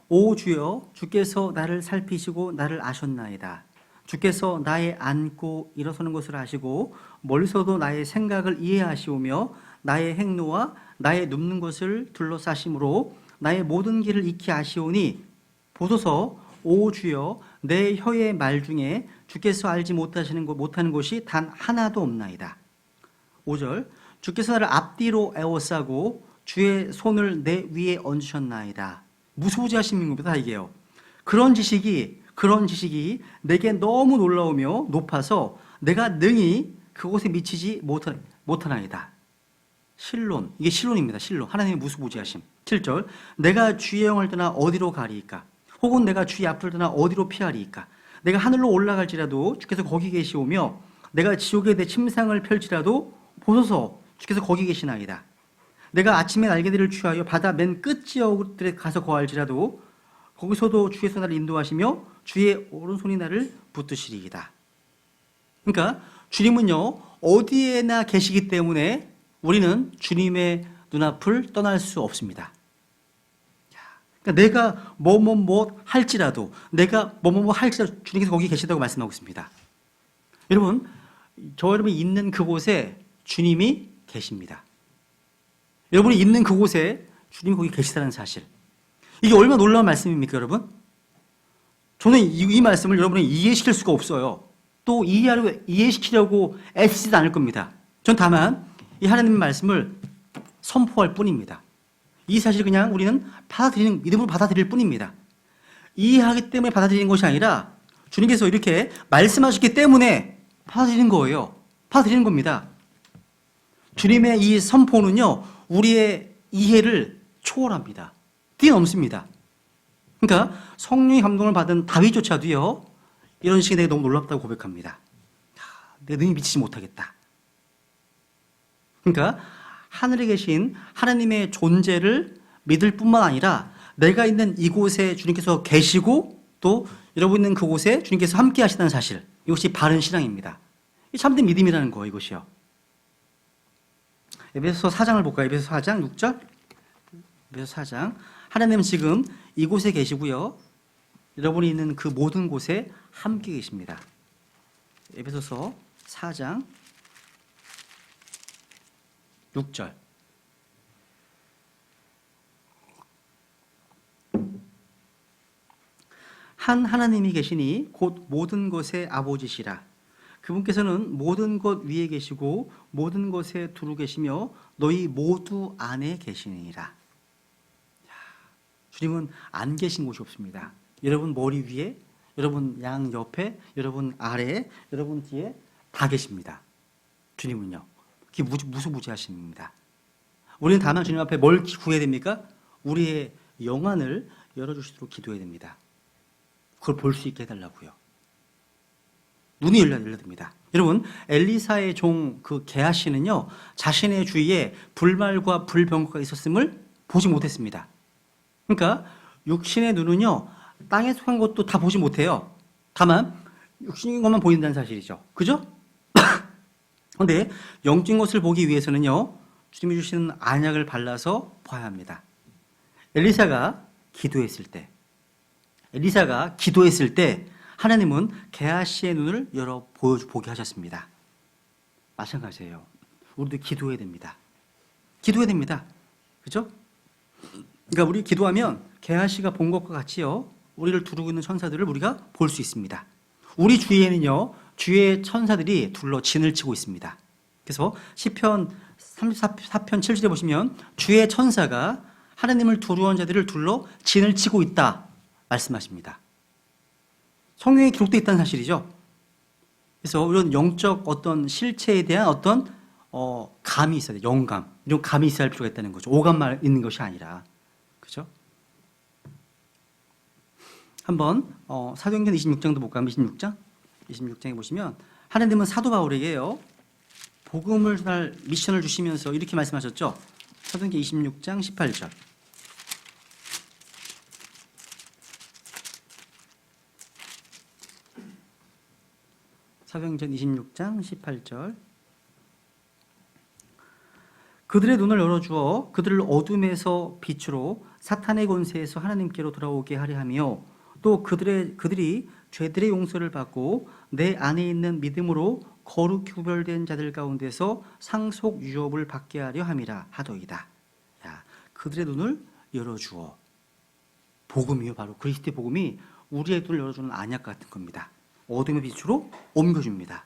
오 주여, 주께서 나를 살피시고 나를 아셨나이다. 주께서 나의 앉고 일어서는 것을 아시고 멀리서도 나의 생각을 이해하시오며 나의 행로와 나의 눕는 것을 둘러싸심으로 나의 모든 길을 익히 아시오니 보소서. 오 주여, 내 혀의 말 중에 주께서 알지 못하는 것이 단 하나도 없나이다. 5절. 주께서 나를 앞뒤로 에워싸고 주의 손을 내 위에 얹으셨나이다. 무소부재하신 겁니다. 이게요. 그런 지식이 내게 너무 놀라우며 높아서 내가 능히 그곳에 미치지 못하나이다. 신론. 이게 신론입니다. 신론. 하나님의 무소부재하심. 7절. 내가 주의 영을 떠나 어디로 가리이까? 혹은 내가 주의 앞을 떠나 어디로 피하리이까? 내가 하늘로 올라갈지라도 주께서 거기 계시오며 내가 지옥에 내 침상을 펼지라도 보소서. 주께서 거기 계시나이다. 내가 아침에 날개들을 취하여 바다 맨 끝지역에 가서 거할지라도 거기서도 주께서 나를 인도하시며 주의 오른손이 나를 붙드시리이다. 그러니까 주님은요, 어디에나 계시기 때문에 우리는 주님의 눈앞을 떠날 수 없습니다. 그러니까 내가 뭐뭐 할지라도 주님께서 거기 계시다고 말씀하고 있습니다. 여러분, 여러분이 있는 그곳에 주님이 계십니다. 여러분이 있는 그곳에 주님이 거기 계시다는 사실. 이게 얼마나 놀라운 말씀입니까, 여러분? 저는 이 말씀을 여러분이 이해시킬 수가 없어요. 또 이해시키려고 애쓰지도 않을 겁니다. 전 다만 이 하나님의 말씀을 선포할 뿐입니다. 이 사실을 그냥 우리는 믿음으로 받아들일 뿐입니다. 이해하기 때문에 받아들이는 것이 아니라 주님께서 이렇게 말씀하셨기 때문에 받아들이는 거예요. 받아들이는 겁니다. 주님의 이 선포는요, 우리의 이해를 초월합니다. 뛰어넘습니다. 그러니까 성령의 감동을 받은 다윗조차도요, 이런 식이 내가 너무 놀랍다고 고백합니다. 내 능히 미치지 못하겠다. 그러니까 하늘에 계신 하나님의 존재를 믿을 뿐만 아니라 내가 있는 이곳에 주님께서 계시고 또 여러분 있는 그곳에 주님께서 함께 하시다는 사실, 이것이 바른 신앙입니다. 이 참된 믿음이라는 거예요, 이것이요. 에베소 4장을 볼까요? 에베소 4장 6절. 에베소 4장. 하나님은 지금 이곳에 계시고요, 여러분이 있는 그 모든 곳에 함께 계십니다. 에베소서 4장 6절. 한 하나님이 계시니 곧 모든 것의 아버지시라. 그분께서는 모든 것 위에 계시고 모든 것에 두루 계시며 너희 모두 안에 계시니라. 주님은 안 계신 곳이 없습니다. 여러분 머리 위에, 여러분 양 옆에, 여러분 아래에, 여러분 뒤에 다 계십니다. 주님은요. 그게 무수무지하십니다. 우리는 다만 주님 앞에 뭘 구해야 됩니까? 우리의 영안을 열어주시도록 기도해야 됩니다. 그걸 볼 수 있게 해달라고요. 눈이 열려야 됩니다. 여러분, 엘리사의 종 그 게하시는요, 자신의 주위에 불말과 불병거가 있었음을 보지 못했습니다. 그러니까 육신의 눈은요, 땅에 속한 것도 다 보지 못해요. 다만 육신인 것만 보인다는 사실이죠. 그죠? 그런데 영적인 것을 보기 위해서는요, 주님이 주시는 안약을 발라서 봐야 합니다. 엘리사가 기도했을 때 하나님은 게하시의 눈을 열어 보게 하셨습니다. 마찬가지예요. 우리도 기도해야 됩니다. 기도해야 됩니다. 그죠? 그러니까 우리 기도하면 게하시가 본 것과 같이요, 우리를 두르고 있는 천사들을 우리가 볼 수 있습니다. 우리 주위에는요, 주위의 천사들이 둘러 진을 치고 있습니다. 그래서 시편 34편 7절에 보시면 주의 천사가 하나님을 두려워하는 자들을 둘러 진을 치고 있다 말씀하십니다. 성경에 기록되어 있다는 사실이죠. 그래서 이런 영적 어떤 실체에 대한 어떤 감이 있어야 돼요. 영감. 이런 감이 있어야 할 필요가 있다는 거죠. 오감만 있는 것이 아니라. 그죠? 한번 사도행전 26장도 볼까요? 26장에 보시면 하나님은 사도 바울에게요, 복음을 전할 미션을 주시면서 이렇게 말씀하셨죠. 사도행전 26장 18절. 사도행전 26장 18절. 그들의 눈을 열어주어 그들을 어둠에서 빛으로 사탄의 권세에서 하나님께로 돌아오게 하려 하며 또 그들이 죄들의 용서를 받고 내 안에 있는 믿음으로 거룩히 구별된 자들 가운데서 상속 유업을 받게 하려 함이라 하더이다. 야, 그들의 눈을 열어주어. 복음이요, 바로 그리스도의 복음이 우리의 눈을 열어주는 안약 같은 겁니다. 어둠의 빛으로 옮겨줍니다.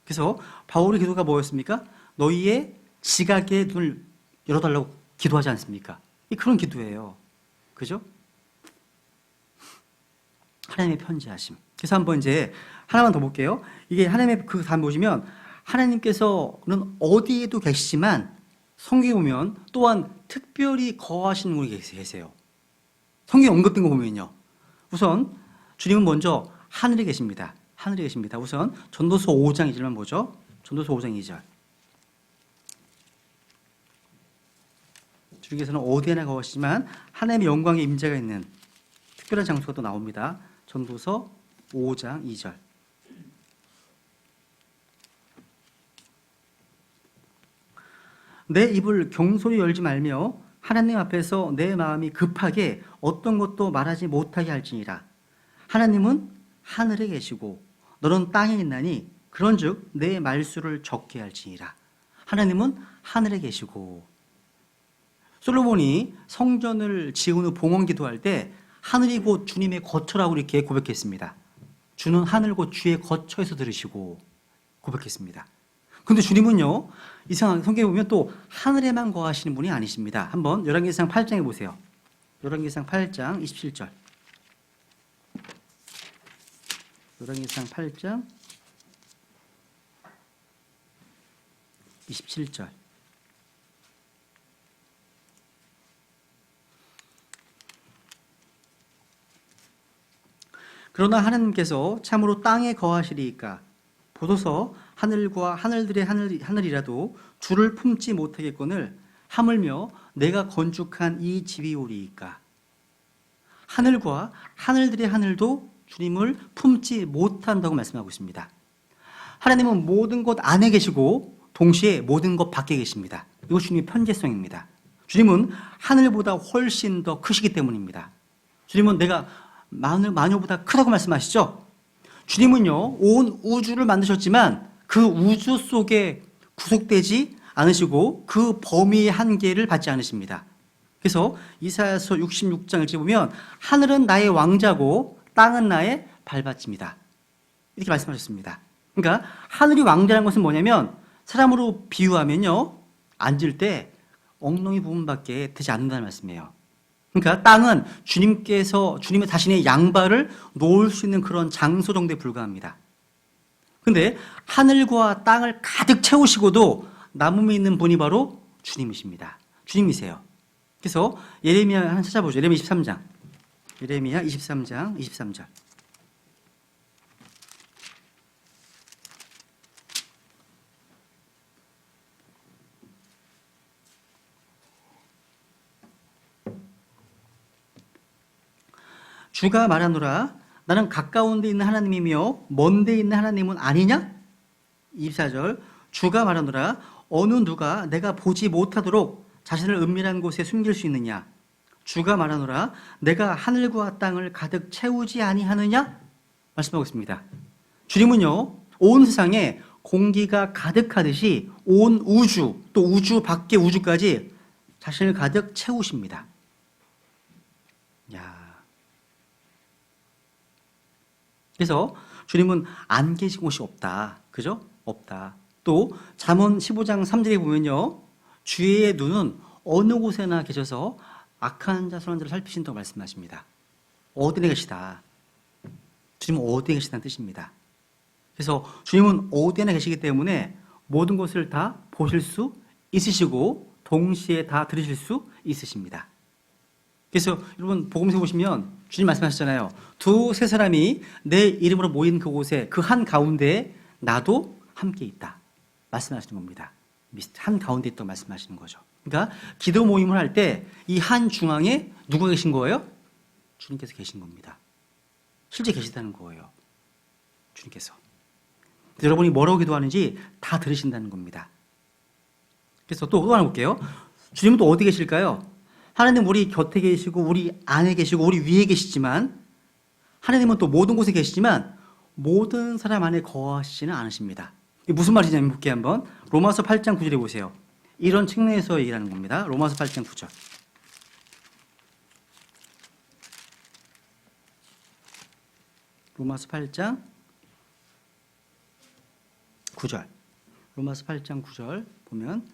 그래서 바울의 기도가 뭐였습니까? 너희의 지각의 눈을 열어달라고 기도하지 않습니까? 그런 기도예요. 그죠? 하나님의 편지하심. 그래서 한번 이제 하나만 더 볼게요. 이게 하나님의 그 다음 보시면 하나님께서는 어디에도 계시지만 성경에 보면 또한 특별히 거하시는 분이 계세요. 성경에 언급된 거 보면요. 우선 주님은 먼저 하늘에 계십니다. 하늘에 계십니다. 우선 전도서 5장 2절만 보죠. 전도서 5장 2절. 주님께서는 어디에나 거하시지만 하나님의 영광의 임재가 있는 특별한 장소가 또 나옵니다. 전도서 5장 2절. 내 입을 경솔히 열지 말며 하나님 앞에서 내 마음이 급하게 어떤 것도 말하지 못하게 할지니라. 하나님은 하늘에 계시고 너는 땅에 있나니 그런즉 내 말수를 적게 할지니라. 하나님은 하늘에 계시고, 솔로몬이 성전을 지은 후 봉헌 기도할 때 하늘이 곧 주님의 거처라고 이렇게 고백했습니다. 주는 하늘 곧 주의 거처에서 들으시고 고백했습니다. 그런데 주님은요, 이상하게 성경에 보면 또 하늘에만 거하시는 분이 아니십니다. 한번 열왕기상 8장에 보세요. 열왕기상 8장 27절. 열왕기상 8장 27절. 그러나 하나님께서 참으로 땅에 거하시리이까 보소서 하늘과 하늘들의 하늘이라도 주를 품지 못하겠거늘 하물며 내가 건축한 이 집이 오리이까. 하늘과 하늘들의 하늘도 주님을 품지 못한다고 말씀하고 있습니다. 하나님은 모든 것 안에 계시고 동시에 모든 것 밖에 계십니다. 이거 주님의 편재성입니다. 주님은 하늘보다 훨씬 더 크시기 때문입니다. 주님은 내가 마녀보다 크다고 말씀하시죠? 주님은요, 온 우주를 만드셨지만 그 우주 속에 구속되지 않으시고 그 범위의 한계를 받지 않으십니다. 그래서 이사야서 66장을 보면 하늘은 나의 왕자고 땅은 나의 발받침이다. 이렇게 말씀하셨습니다. 그러니까 하늘이 왕자라는 것은 뭐냐면 사람으로 비유하면요, 앉을 때 엉덩이 부분밖에 되지 않는다는 말씀이에요. 그러니까 땅은 주님께서 주님의 자신의 양발을 놓을 수 있는 그런 장소 정도에 불과합니다. 근데 하늘과 땅을 가득 채우시고도 남음에 있는 분이 바로 주님이십니다. 주님이세요. 그래서 예레미야 한번 찾아보죠. 예레미야 23장. 예레미야 23장 23절. 주가 말하노라 나는 가까운 데 있는 하나님이며 먼 데 있는 하나님은 아니냐? 24절. 주가 말하노라 어느 누가 내가 보지 못하도록 자신을 은밀한 곳에 숨길 수 있느냐? 주가 말하노라 내가 하늘과 땅을 가득 채우지 아니하느냐? 말씀하고 있습니다. 주님은요, 온 세상에 공기가 가득하듯이 온 우주, 또 우주 밖의 우주까지 자신을 가득 채우십니다. 야. 그래서 주님은 안 계신 곳이 없다. 그죠? 없다. 또 잠언 15장 3절에 보면요, 주의 눈은 어느 곳에나 계셔서 악한 자 선한 자를 살피신다고 말씀하십니다. 어디에 계시다. 주님은 어디에 계시다는 뜻입니다. 그래서 주님은 어디에나 계시기 때문에 모든 것을 다 보실 수 있으시고 동시에 다 들으실 수 있으십니다. 그래서 여러분 복음서 보시면 주님 말씀하셨잖아요. 두세 사람이 내 이름으로 모인 그곳에 그 한 가운데에 나도 함께 있다 말씀하시는 겁니다. 한 가운데 있다고 말씀하시는 거죠. 그러니까 기도 모임을 할 때 이 한 중앙에 누가 계신 거예요? 주님께서 계신 겁니다. 실제 계시다는 거예요. 주님께서. 여러분이 뭐라고 기도하는지 다 들으신다는 겁니다. 그래서 또 하나 볼게요. 주님은 또 어디 계실까요? 하나님 우리 곁에 계시고 우리 안에 계시고 우리 위에 계시지만 하나님은 또 모든 곳에 계시지만 모든 사람 안에 거하시지는 않으십니다. 이게 무슨 말이냐면 볼게요 한번. 로마서 8장 9절에 보세요. 이런 측면에서 얘기하는 겁니다. 로마서 8장 9절. 로마서 8장 9절. 로마서 8장 9절 보면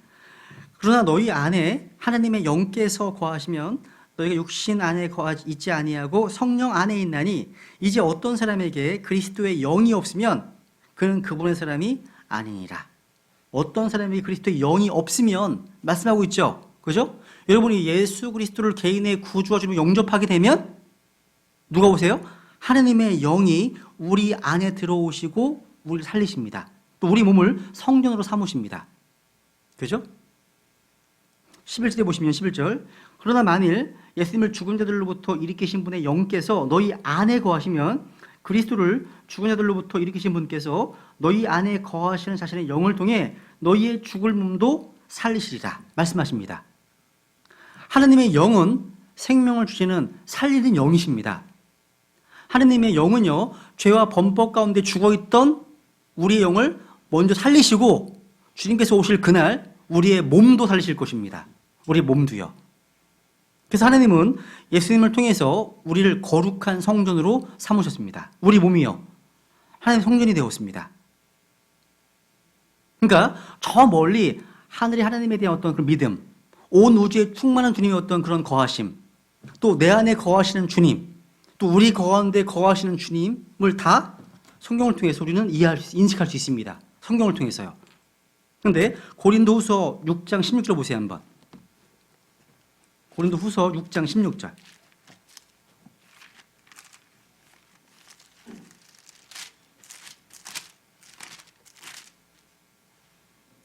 그러나 너희 안에 하나님의 영께서 거하시면 너희가 육신 안에 있지 아니하고 성령 안에 있나니 이제 어떤 사람에게 그리스도의 영이 없으면 그는 그분의 사람이 아니니라. 어떤 사람이 그리스도의 영이 없으면 말씀하고 있죠. 그죠? 여러분이 예수 그리스도를 개인의 구주와 주로 영접하게 되면 누가 오세요? 하나님의 영이 우리 안에 들어오시고 우리를 살리십니다. 또 우리 몸을 성전으로 삼으십니다. 그죠? 11절에 보시면 11절. 그러나 만일 예수님을 죽은 자들로부터 일으키신 분의 영께서 너희 안에 거하시면 그리스도를 죽은 자들로부터 일으키신 분께서 너희 안에 거하시는 자신의 영을 통해 너희의 죽을 몸도 살리시리라 말씀하십니다. 하나님의 영은 생명을 주시는 살리는 영이십니다. 하나님의 영은요, 죄와 범법 가운데 죽어있던 우리의 영을 먼저 살리시고 주님께서 오실 그날 우리의 몸도 살리실 것입니다. 우리의 몸도요. 그래서 하나님은 예수님을 통해서 우리를 거룩한 성전으로 삼으셨습니다. 우리 몸이요, 하나님의 성전이 되었습니다. 그러니까 저 멀리 하늘이 하나님에 대한 어떤 그런 믿음, 온 우주에 충만한 주님의 어떤 그런 거하심, 또 내 안에 거하시는 주님, 또 우리 가운데 거하시는 주님을 다 성경을 통해서 우리는 인식할 수 있습니다. 성경을 통해서요. 그런데 고린도후서 6장 16절 보세요 한번. 고린도후서 6장 16절.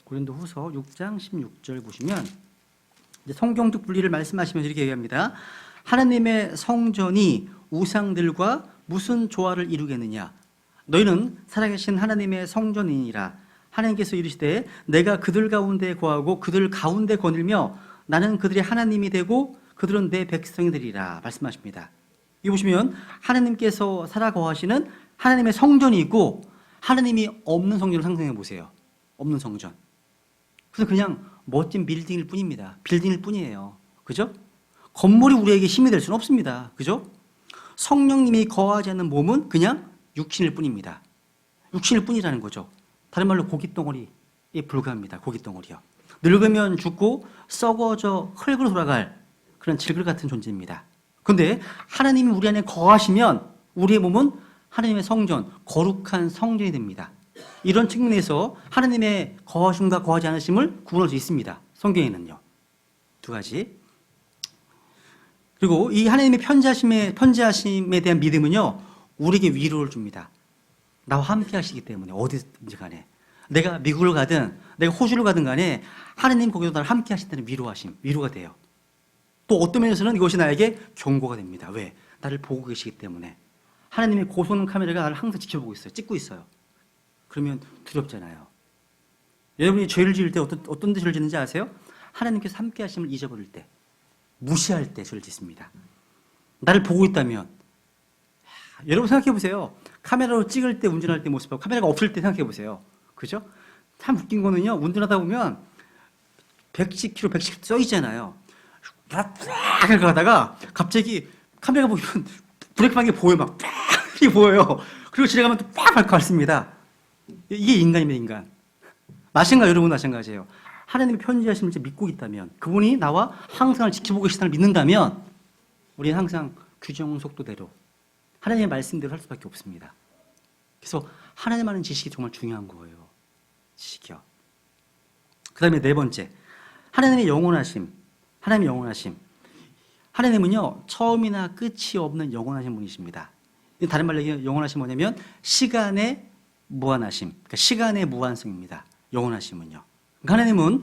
고린도후서 6장 16절 보시면 이제 성경적 분리를 말씀하시면서 이렇게 얘기합니다. 하나님의 성전이 우상들과 무슨 조화를 이루겠느냐? 너희는 살아계신 하나님의 성전이니라. 하나님께서 이르시되 내가 그들 가운데 거하고 그들 가운데 거닐며 나는 그들의 하나님이 되고 그들은 내 백성이 되리라 말씀하십니다. 여기 보시면 하나님께서 살아 거하시는 하나님의 성전이 있고 하나님이 없는 성전을 상상해 보세요. 없는 성전. 그래서 그냥 멋진 빌딩일 뿐입니다. 빌딩일 뿐이에요. 그죠? 건물이 우리에게 힘이 될 수는 없습니다. 그죠? 성령님이 거하지 않는 몸은 그냥 육신일 뿐입니다. 육신일 뿐이라는 거죠. 다른 말로 고깃덩어리에 불과합니다. 고깃덩어리요. 늙으면 죽고 썩어져 흙으로 돌아갈 그런 질글 같은 존재입니다. 그런데 하나님이 우리 안에 거하시면 우리의 몸은 하나님의 성전, 거룩한 성전이 됩니다. 이런 측면에서 하나님의 거하심과 거하지 않으심을 구분할 수 있습니다. 성경에는요. 두 가지. 그리고 이 하나님의 편지하심에 대한 믿음은요, 우리에게 위로를 줍니다. 나와 함께 하시기 때문에 어디든지 간에. 내가 미국을 가든 내가 호주를 가든 간에 하나님 거기서 나를 함께 하신다는 위로가 돼요. 또 어떤 면에서는 이것이 나에게 경고가 됩니다. 왜? 나를 보고 계시기 때문에. 하나님의 고소는 카메라가 나를 항상 지켜보고 있어요. 찍고 있어요. 그러면 두렵잖아요. 여러분이 죄를 지을 때 어떤 죄를 짓는지 아세요? 하나님께서 함께 하심을 잊어버릴 때, 무시할 때 죄를 짓습니다. 나를 보고 있다면, 여러분 생각해 보세요. 카메라로 찍을 때, 운전할 때 모습하고 카메라가 없을 때 생각해 보세요. 그죠? 참 웃긴 거는요, 운전하다 보면 110km, 110 써 있잖아요. 쫙 가다가 갑자기 카메라가 보이면 브레이크 밟는 게 보여요. 막 이게 보여요. 그리고 지나가면 또 빡 밟습니다. 이게 인간입니다, 인간. 여러분 마찬가지예요. 하나님의 편지하심을 믿고 있다면, 그분이 나와 항상 지켜보고 계시다는 믿는다면, 우리는 항상 규정 속도대로 하나님의 말씀대로 할 수밖에 없습니다. 그래서 하나님 아는 지식이 정말 중요한 거예요. 지식이요. 그 다음에 네 번째, 하나님의 영원하심. 하나님은요, 처음이나 끝이 없는 영원하신 분이십니다. 다른 말로 영원하심 뭐냐면 시간의 무한하심, 그러니까 시간의 무한성입니다. 영원하심은요. 그러니까 하나님은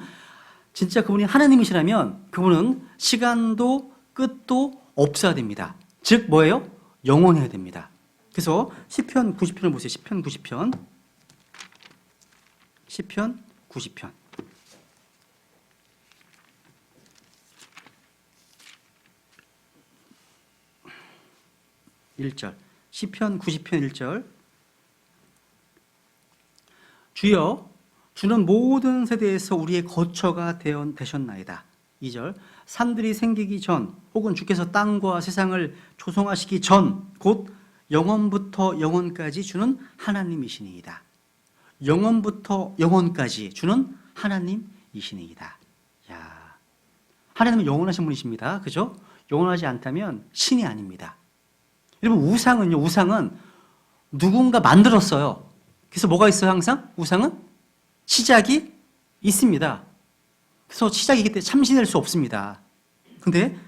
진짜 그분이 하나님이시라면 그분은 시간도 끝도 없어야 됩니다. 즉 뭐예요? 영원해야 됩니다. 그래서 시편 90편을 보세요. 시편 90편. 1절. 시편 90편 1절. 주여, 주는 모든 세대에서 우리의 거처가 되셨나이다. 2절. 산들이 생기기 전, 혹은 주께서 땅과 세상을 조성하시기 전, 곧 영원부터 영원까지 주는 하나님이시니이다. 영원부터 영원까지 주는 하나님이시니이다. 야, 하나님은 영원하신 분이십니다. 그죠? 영원하지 않다면 신이 아닙니다. 여러분, 우상은 누군가 만들었어요. 그래서 뭐가 있어요, 항상? 우상은 시작이 있습니다. 그래서 시작이기 때문에 참신할 수 없습니다. 근데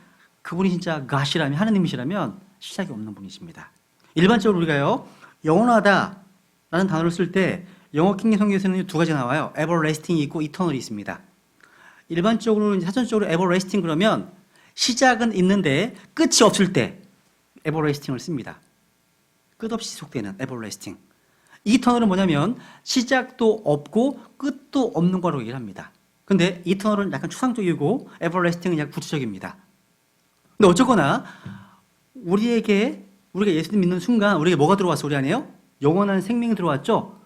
그분이 진짜 가시라면, 하나님이시라면 시작이 없는 분이십니다. 일반적으로 우리가요, 영원하다라는 단어를 쓸 때 영어 킹리 성경에서는 두 가지 나와요. everlasting이 있고 eternal이 있습니다. 일반적으로, 사전적으로 everlasting 그러면 시작은 있는데 끝이 없을 때 everlasting을 씁니다. 끝없이 지속되는 everlasting. eternal은 뭐냐면 시작도 없고 끝도 없는 거라고 얘기를 합니다. 근데 eternal은 약간 추상적이고 everlasting은 약간 구체적입니다. 근데 어쨌거나 우리가 예수님 믿는 순간 우리에게 뭐가 들어왔어? 우리 안에요? 영원한 생명이 들어왔죠?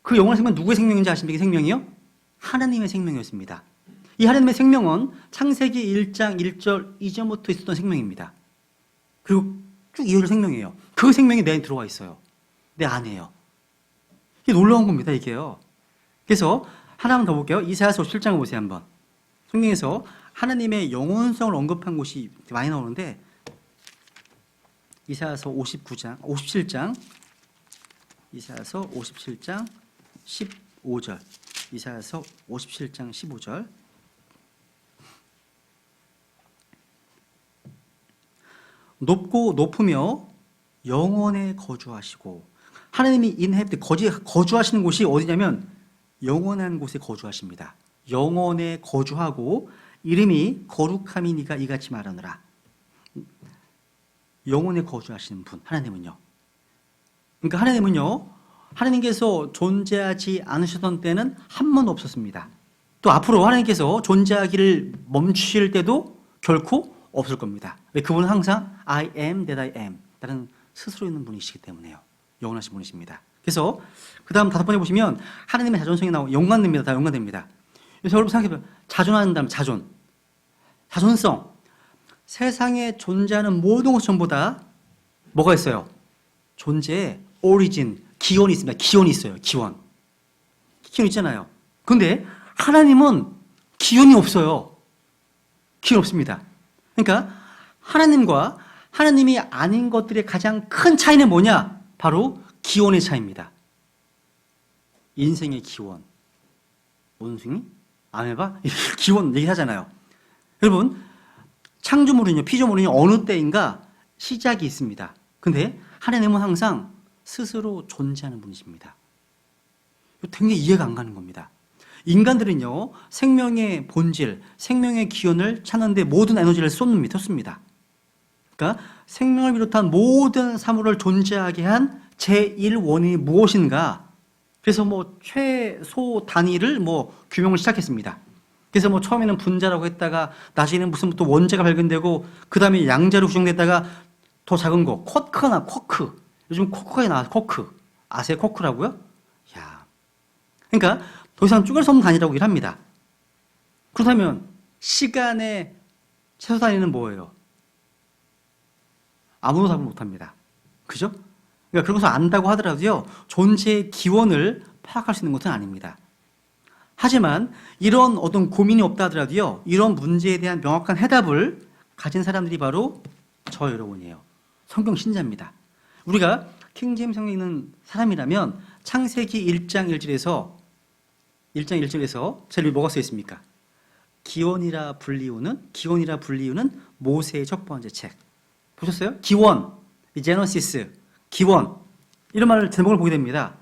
그 영원한 생명은 누구의 생명인지 아십니까? 생명이요? 하나님의 생명이었습니다. 이 하나님의 생명은 창세기 1장 1절 이전부터 있었던 생명입니다. 그리고 쭉 이어질 생명이에요. 그 생명이 내 안에 들어와 있어요. 내 안에요. 이게 놀라운 겁니다, 이게요. 그래서 하나만 더 볼게요. 이사야서 57장을 보세요, 한번. 성경에서 하나님의 영원성을 언급한 곳이 많이 나오는데, 이사야서 57장, 이사야서 57장 15절. 이사야서 57장 15절. 높고 높으며 영원에 거주하시고, 하나님이 인헤비트 거주하시는 곳이 어디냐면 영원한 곳에 거주하십니다. 영원에 거주하고 이름이 거룩함이니까 이같이 말하느라. 영원에 거주하시는 분, 하나님은요. 그러니까 하나님께서 존재하지 않으셨던 때는 한 번도 없었습니다. 또 앞으로 하나님께서 존재하기를 멈추실 때도 결코 없을 겁니다. 왜? 그분은 항상 I am that I am 라는 스스로 있는 분이시기 때문에요. 영원하신 분이십니다. 그래서 그 다음 5번에 보시면 하나님의 자존성이 나오고 연관됩니다. 다 연관됩니다. 그래서 여러분 생각해보세요. 자존한다면 자존성. 세상에 존재하는 모든 것 전부 다 뭐가 있어요? 존재의 오리진, 기원이 있습니다. 기원이 있어요. 기원. 기원 있잖아요. 근데 하나님은 기원이 없어요. 기원 없습니다. 그러니까 하나님과 하나님이 아닌 것들의 가장 큰 차이는 뭐냐? 바로 기원의 차이입니다. 인생의 기원. 원숭이? 아메바? 기원 얘기하잖아요. 여러분, 창조물은요, 피조물은요, 어느 때인가 시작이 있습니다. 근데 하나님은 항상 스스로 존재하는 분이십니다. 굉장히 이해가 안 가는 겁니다. 인간들은요, 생명의 본질, 생명의 기원을 찾는데 모든 에너지를 쏟습니다. 그러니까 생명을 비롯한 모든 사물을 존재하게 한 제1원인이 무엇인가? 그래서 최소 단위를 규명을 시작했습니다. 그래서 처음에는 분자라고 했다가 나중에는 무슨 또 원자가 발견되고 그 다음에 양자로 구성됐다가 더 작은 거, 쿼크. 요즘 쿼크가 나와서 쿼크. 아세요? 쿼크라고요? 야. 그러니까 더 이상 쪼갤 수 없는 단위라고 얘기를 합니다. 그렇다면 시간의 최소 단위는 뭐예요? 아무도 답을 못합니다. 그죠? 그러니까 그런 것을 안다고 하더라도요, 존재의 기원을 파악할 수 있는 것은 아닙니다. 하지만 이런 어떤 고민이 없다 하더라도요, 이런 문제에 대한 명확한 해답을 가진 사람들이 바로 저 여러분이에요. 성경 신자입니다. 우리가 킹제임스 성경에 있는 사람이라면 창세기 1장 1절에서 제일 뭐가 써 있습니까? 기원이라 불리우는 모세의 첫 번째 책. 보셨어요? 기원, 제너시스, 기원. 이런 말을 제목을 보게 됩니다.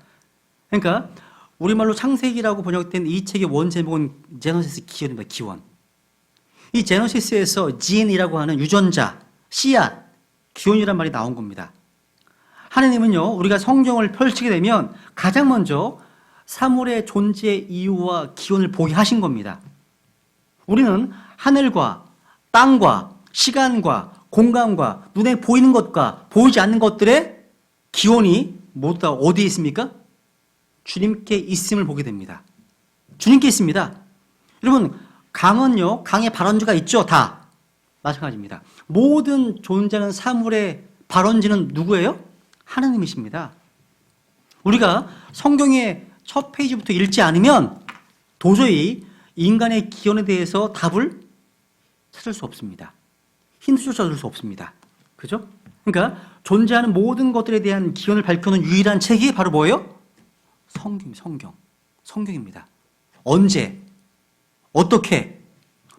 그러니까 우리말로 창세기라고 번역된 이 책의 원 제목은 제너시스, 기원입니다. 기원. 이 제너시스에서 진이라고 하는 유전자, 씨앗, 기원이란 말이 나온 겁니다. 하나님은요, 우리가 성경을 펼치게 되면 가장 먼저 사물의 존재 이유와 기원을 보게 하신 겁니다. 우리는 하늘과 땅과 시간과 공간과 눈에 보이는 것과 보이지 않는 것들의 기원이 모두 다 어디에 있습니까? 주님께 있음을 보게 됩니다. 주님께 있습니다. 여러분, 강은요, 강의 발원지가 있죠? 다. 마찬가지입니다. 모든 존재하는 사물의 발원지는 누구예요? 하나님이십니다. 우리가 성경의 첫 페이지부터 읽지 않으면 도저히 인간의 기원에 대해서 답을 찾을 수 없습니다. 힌트조차 얻을 수 없습니다. 그죠? 그러니까 존재하는 모든 것들에 대한 기원을 밝혀놓은 유일한 책이 바로 뭐예요? 성경입니다. 언제, 어떻게,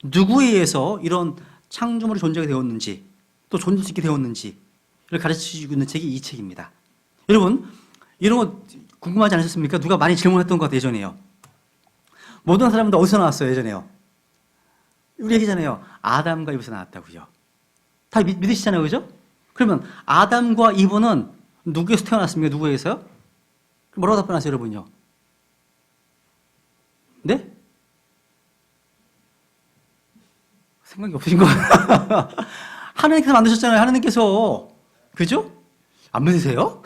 누구에 의해서 이런 창조물이 존재가 되었는지, 또 존재할 수 있게 되었는지를 가르치고 있는 책이 이 책입니다. 여러분, 이런 거 궁금하지 않으셨습니까? 누가 많이 질문했던 것 같아요, 예전에요. 모든 사람들 어디서 나왔어요, 예전에요? 우리 얘기잖아요. 아담과 이브에서 나왔다고요. 다 믿으시잖아요, 그죠? 그러면 아담과 이브는 누구에서 태어났습니까? 누구에서요? 뭐라고 답변하세요, 여러분요? 네? 생각이 없으신 거 같아요. 하나님께서 만드셨잖아요, 하나님께서. 그죠? 안 믿으세요?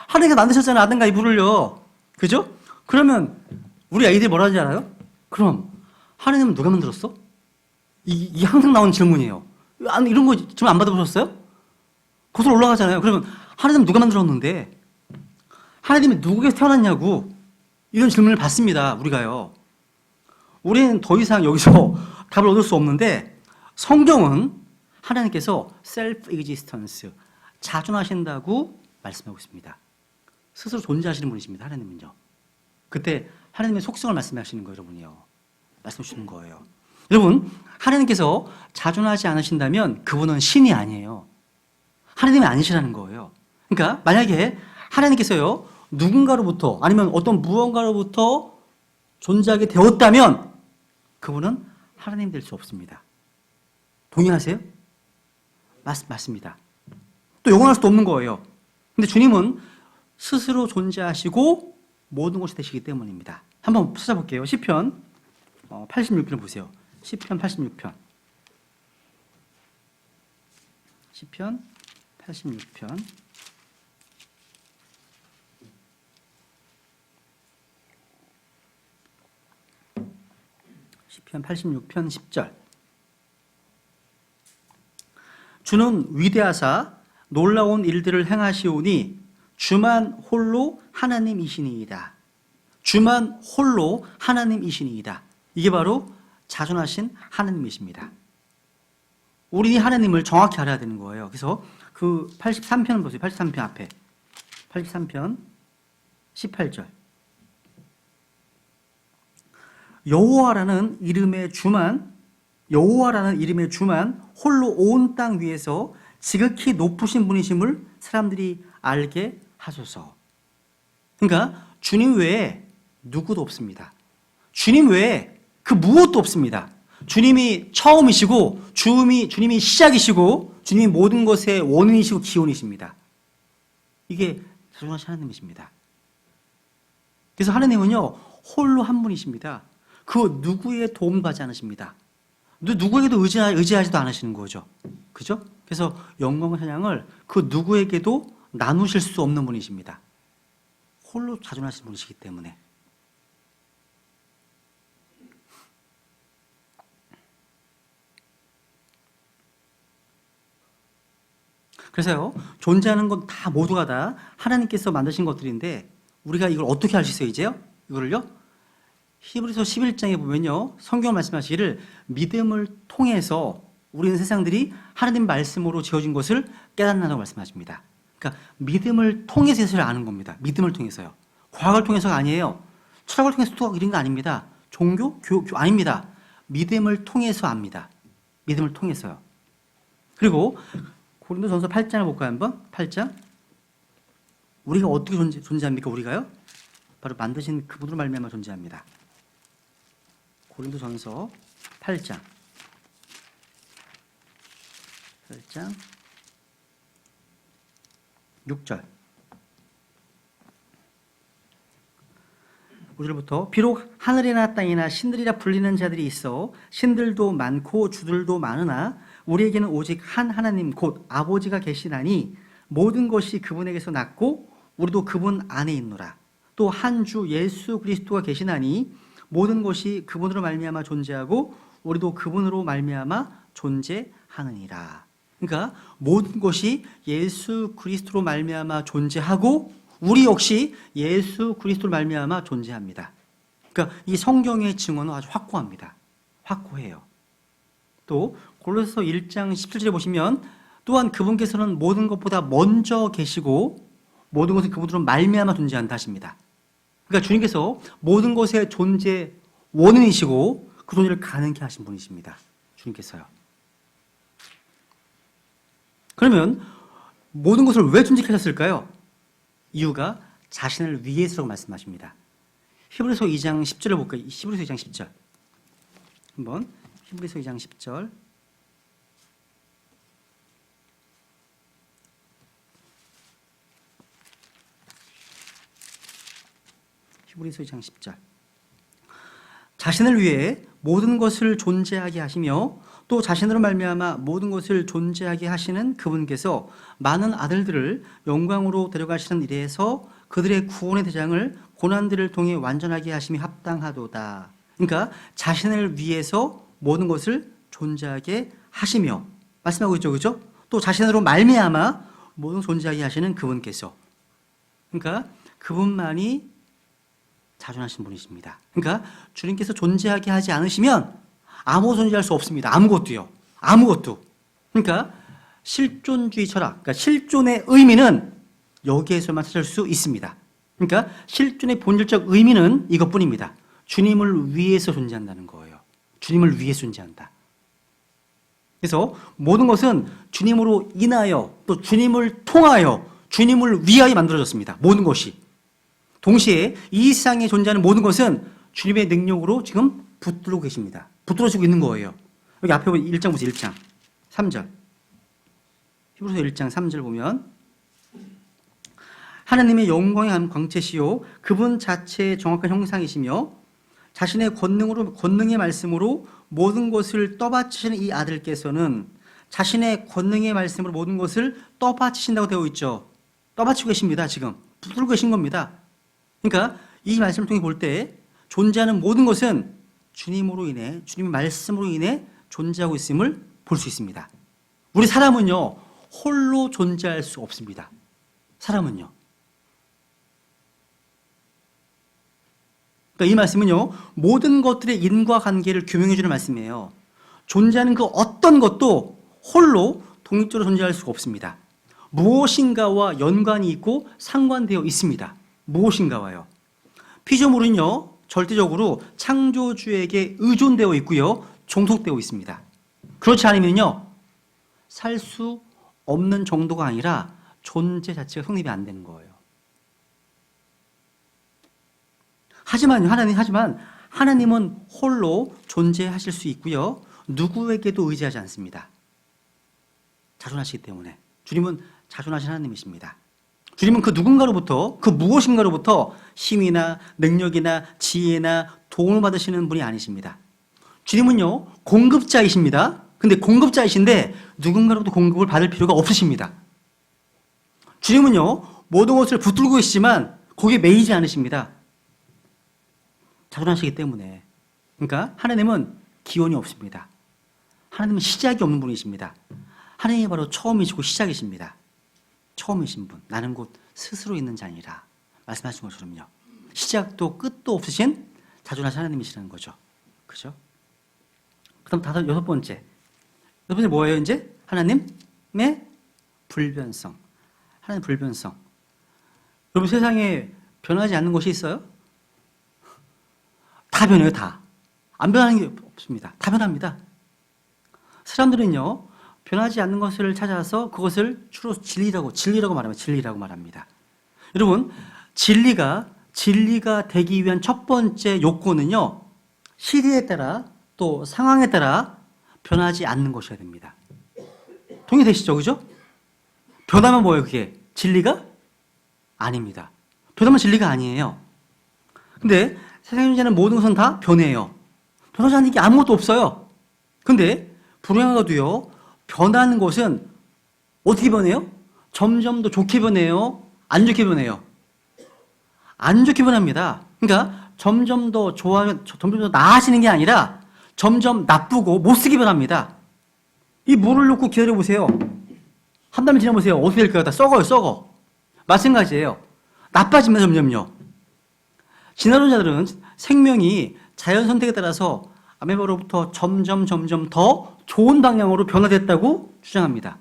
하나님께서 만드셨잖아요, 아담과 이브를요. 그죠? 그러면 우리 아이들이 뭐라 하는지 알아요? 그럼 하나님은 누가 만들었어? 이 항상 나오는 질문이에요. 이런 거 질문 안 받아보셨어요? 거슬러 올라가잖아요. 그러면 하나님은 누가 만들었는데? 하나님이 누구에서 태어났냐고 이런 질문을 받습니다. 우리가요. 우리는 더 이상 여기서 답을 얻을 수 없는데 성경은 하나님께서 self-existence, 자존하신다고 말씀하고 있습니다. 스스로 존재하시는 분이십니다. 하나님은요. 그때 하나님의 속성을 말씀하시는 거예요. 여러분이요. 말씀 주시는 거예요. 여러분, 하나님께서 자존하지 않으신다면 그분은 신이 아니에요. 하나님이 아니시라는 거예요. 그러니까 만약에 하나님께서요, 누군가로부터 아니면 어떤 무언가로부터 존재하게 되었다면 그분은 하나님 될 수 없습니다. 동의하세요? 맞습니다. 또 영원할 수도 없는 거예요. 근데 주님은 스스로 존재하시고 모든 것이 되시기 때문입니다. 한번 찾아볼게요. 시편 86편 보세요. 시편 86편. 시편 86편. 시편 86편 10절. 주는 위대하사 놀라운 일들을 행하시오니 주만 홀로 하나님이시니이다. 주만 홀로 하나님이시니이다. 이게 바로 자존하신 하나님이십니다. 우리 하나님을 정확히 알아야 되는 거예요. 그래서 그 83편 보세요. 83편 앞에. 83편 18절. 여호와라는 이름의 주만 홀로 온 땅 위에서 지극히 높으신 분이심을 사람들이 알게 하소서. 그러니까 주님 외에 누구도 없습니다. 주님 외에 그 무엇도 없습니다. 주님이 처음이시고 주님이 시작이시고 주님이 모든 것의 원인이시고 기원이십니다. 이게 자존하신 하나님이십니다. 그래서 하나님은요 홀로 한 분이십니다. 그 누구의 도움 받지 않으십니다. 누구에게도 의지하지도 않으시는 거죠. 그죠? 그래서 영광과 찬양을 그 누구에게도 나누실 수 없는 분이십니다. 홀로 자존하신 분이시기 때문에. 그래서요, 존재하는 건 다 모두가 다 하나님께서 만드신 것들인데 우리가 이걸 어떻게 알 수 있어요, 이제요? 이거를요? 히브리서 11장에 보면요, 성경 말씀하시기를 믿음을 통해서 우리는 세상들이 하나님 말씀으로 지어진 것을 깨닫는다고 말씀하십니다. 그러니까 믿음을 통해서 예수를 아는 겁니다. 믿음을 통해서요. 과학을 통해서가 아니에요. 철학을 통해서 이런 거 아닙니다. 종교, 교육 아닙니다. 믿음을 통해서 압니다. 믿음을 통해서요. 그리고 고린도전서 8장을 볼까요, 한번? 8장. 우리가 어떻게 존재합니까? 우리가요? 바로 만드신 그분으로 말미암아 존재합니다. 고린도전서 8장 6절 5절부터 비록 하늘이나 땅이나 신들이라 불리는 자들이 있어 신들도 많고 주들도 많으나 우리에게는 오직 한 하나님 곧 아버지가 계시나니 모든 것이 그분에게서 났고 우리도 그분 안에 있노라. 또 한 주 예수 그리스도가 계시나니 모든 것이 그분으로 말미암아 존재하고 우리도 그분으로 말미암아 존재하느니라. 그러니까 모든 것이 예수 그리스도로 말미암아 존재하고 우리 역시 예수 그리스도로 말미암아 존재합니다. 그러니까 이 성경의 증언은 아주 확고합니다. 확고해요. 또 골로새서 1장 17절에 보시면 또한 그분께서는 모든 것보다 먼저 계시고 모든 것은 그분으로 말미암아 존재한다 하십니다. 그러니까 주님께서 모든 것의 존재 원인이시고 그 존재를 가능케 하신 분이십니다. 주님께서요. 그러면 모든 것을 왜 존재케 하셨을까요? 이유가 자신을 위해서라고 말씀하십니다. 히브리서 2장 10절을 볼까요? 히브리서 2장 10절. 한번 히브리서 2장 10절. 히브리서 2장 10절. 자신을 위해 모든 것을 존재하게 하시며 또 자신으로 말미암아 모든 것을 존재하게 하시는 그분께서 많은 아들들을 영광으로 데려가시는 일에서 그들의 구원의 대장을 고난들을 통해 완전하게 하심이 합당하도다. 그러니까 자신을 위해서 모든 것을 존재하게 하시며 말씀하고 있죠, 그렇죠? 또 자신으로 말미암아 모든 존재하게 하시는 그분께서, 그러니까 그분만이 자존하신 분이십니다. 그러니까 주님께서 존재하게 하지 않으시면 아무 존재할 수 없습니다. 아무것도요. 아무것도. 그러니까 실존주의 철학, 그러니까 실존의 의미는 여기에서만 찾을 수 있습니다. 그러니까 실존의 본질적 의미는 이것뿐입니다. 주님을 위해서 존재한다는 거예요. 주님을 위해서 존재한다. 그래서 모든 것은 주님으로 인하여 또 주님을 통하여 주님을 위하여 만들어졌습니다. 모든 것이. 동시에 이 세상에 존재하는 모든 것은 주님의 능력으로 지금 붙들고 계십니다. 붙들어지고 있는 거예요. 여기 앞에 보면 1장 보세요. 1장 3절. 히브리서 1장 3절 보면 하나님의 영광의 광채시요 그분 자체의 정확한 형상이시며 자신의 권능의 말씀으로 모든 것을 떠받치시는 이 아들께서는 자신의 권능의 말씀으로 모든 것을 떠받치신다고 되어 있죠. 떠받치고 계십니다. 지금 붙들고 계신 겁니다. 그러니까 이 말씀을 통해 볼 때 존재하는 모든 것은 주님으로 인해, 주님의 말씀으로 인해 존재하고 있음을 볼 수 있습니다. 우리 사람은요, 홀로 존재할 수 없습니다. 사람은요. 그러니까 이 말씀은요, 모든 것들의 인과관계를 규명해 주는 말씀이에요. 존재하는 그 어떤 것도 홀로 독립적으로 존재할 수가 없습니다. 무엇인가와 연관이 있고 상관되어 있습니다. 무엇인가와요. 피조물은요, 절대적으로 창조주에게 의존되어 있고요, 종속되어 있습니다. 그렇지 않으면요, 살 수 없는 정도가 아니라 존재 자체가 성립이 안 되는 거예요. 하지만 하나님은 홀로 존재하실 수 있고요, 누구에게도 의지하지 않습니다. 자존하시기 때문에. 주님은 자존하신 하나님이십니다. 주님은 그 누군가로부터, 그 무엇인가로부터 힘이나 능력이나 지혜나 도움을 받으시는 분이 아니십니다. 주님은요, 공급자이십니다. 근데 공급자이신데 누군가로부터 공급을 받을 필요가 없으십니다. 주님은요, 모든 것을 붙들고 계시지만 거기에 매이지 않으십니다. 자존하시기 때문에. 그러니까 하나님은 기원이 없습니다. 하나님은 시작이 없는 분이십니다. 하나님이 바로 처음이시고 시작이십니다. 처음이신 분, 나는 곧 스스로 있는 자니라 말씀하신 것처럼요, 시작도 끝도 없으신 자존하신 하나님이시라는 거죠. 그죠? 그럼 여섯 번째 뭐예요? 이제 하나님의 불변성. 하나님의 불변성. 여러분, 세상에 변하지 않는 것이 있어요? 다 변해요. 다. 안 변하는 게 없습니다. 다 변합니다. 사람들은요, 변하지 않는 것을 찾아서 그것을 주로 진리라고 말합니다. 여러분, 진리가 되기 위한 첫 번째 요건은요, 시대에 따라 또 상황에 따라 변하지 않는 것이어야 됩니다. 동의되시죠? 그죠? 변하면 뭐예요, 그게? 진리가? 아닙니다. 변하면 진리가 아니에요. 근데 세상에 존재하는 모든 것은 다 변해요. 변하지 않는 게 아무것도 없어요. 근데 불행하게도요, 변하는 것은 어떻게 변해요? 점점 더 좋게 변해요? 안 좋게 변해요? 안 좋게 변합니다. 그러니까 점점 더 나아지는 게 아니라 점점 나쁘고 못쓰게 변합니다. 이 물을 넣고 기다려보세요. 한 달만 지나보세요. 어떻게 될까요? 다 썩어. 마찬가지예요. 나빠집니다, 점점요. 진화론자들은 생명이 자연 선택에 따라서 아메바로부터 점점 더 좋은 방향으로 변화됐다고 주장합니다.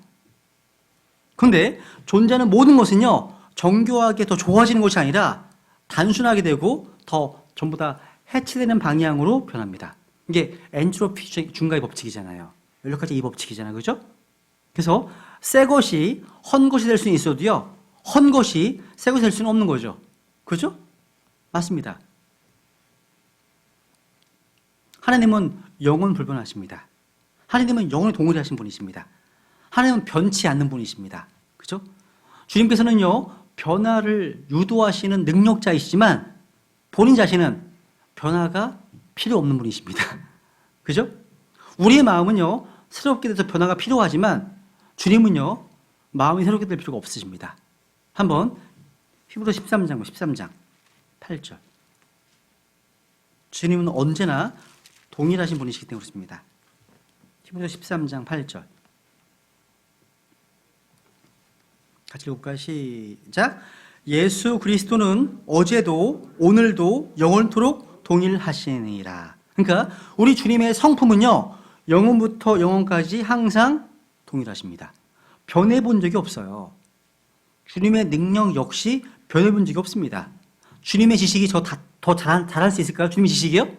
그런데 존재하는 모든 것은요, 정교하게 더 좋아지는 것이 아니라 단순하게 되고 더 전부 다 해체되는 방향으로 변합니다. 이게 엔트로피 증가의 법칙이잖아요. 연력까지 이 법칙이잖아요. 그죠? 그래서 새 것이 헌 것이 될 수는 있어도요, 헌 것이 새 것이 될 수는 없는 거죠. 그죠? 맞습니다. 하나님은 영원 불변하십니다. 하나님은 영원히 동일하신 분이십니다. 하나님은 변치 않는 분이십니다. 그죠? 주님께서는요, 변화를 유도하시는 능력자이시지만 본인 자신은 변화가 필요 없는 분이십니다. 그죠? 우리의 마음은요, 새롭게 돼서 변화가 필요하지만 주님은요, 마음이 새롭게 될 필요가 없으십니다. 한번 히브리서 13장 8절. 주님은 언제나 동일하신 분이시기 때문에 그렇습니다. 히브리서 13장 8절. 같이 읽을까요? 시작. 예수 그리스도는 어제도 오늘도 영원토록 동일하시니라. 그러니까 우리 주님의 성품은요, 영원부터 영원까지 항상 동일하십니다. 변해본 적이 없어요. 주님의 능력 역시 변해본 적이 없습니다. 주님의 지식이 더 잘할 수 있을까요? 주님의 지식이요?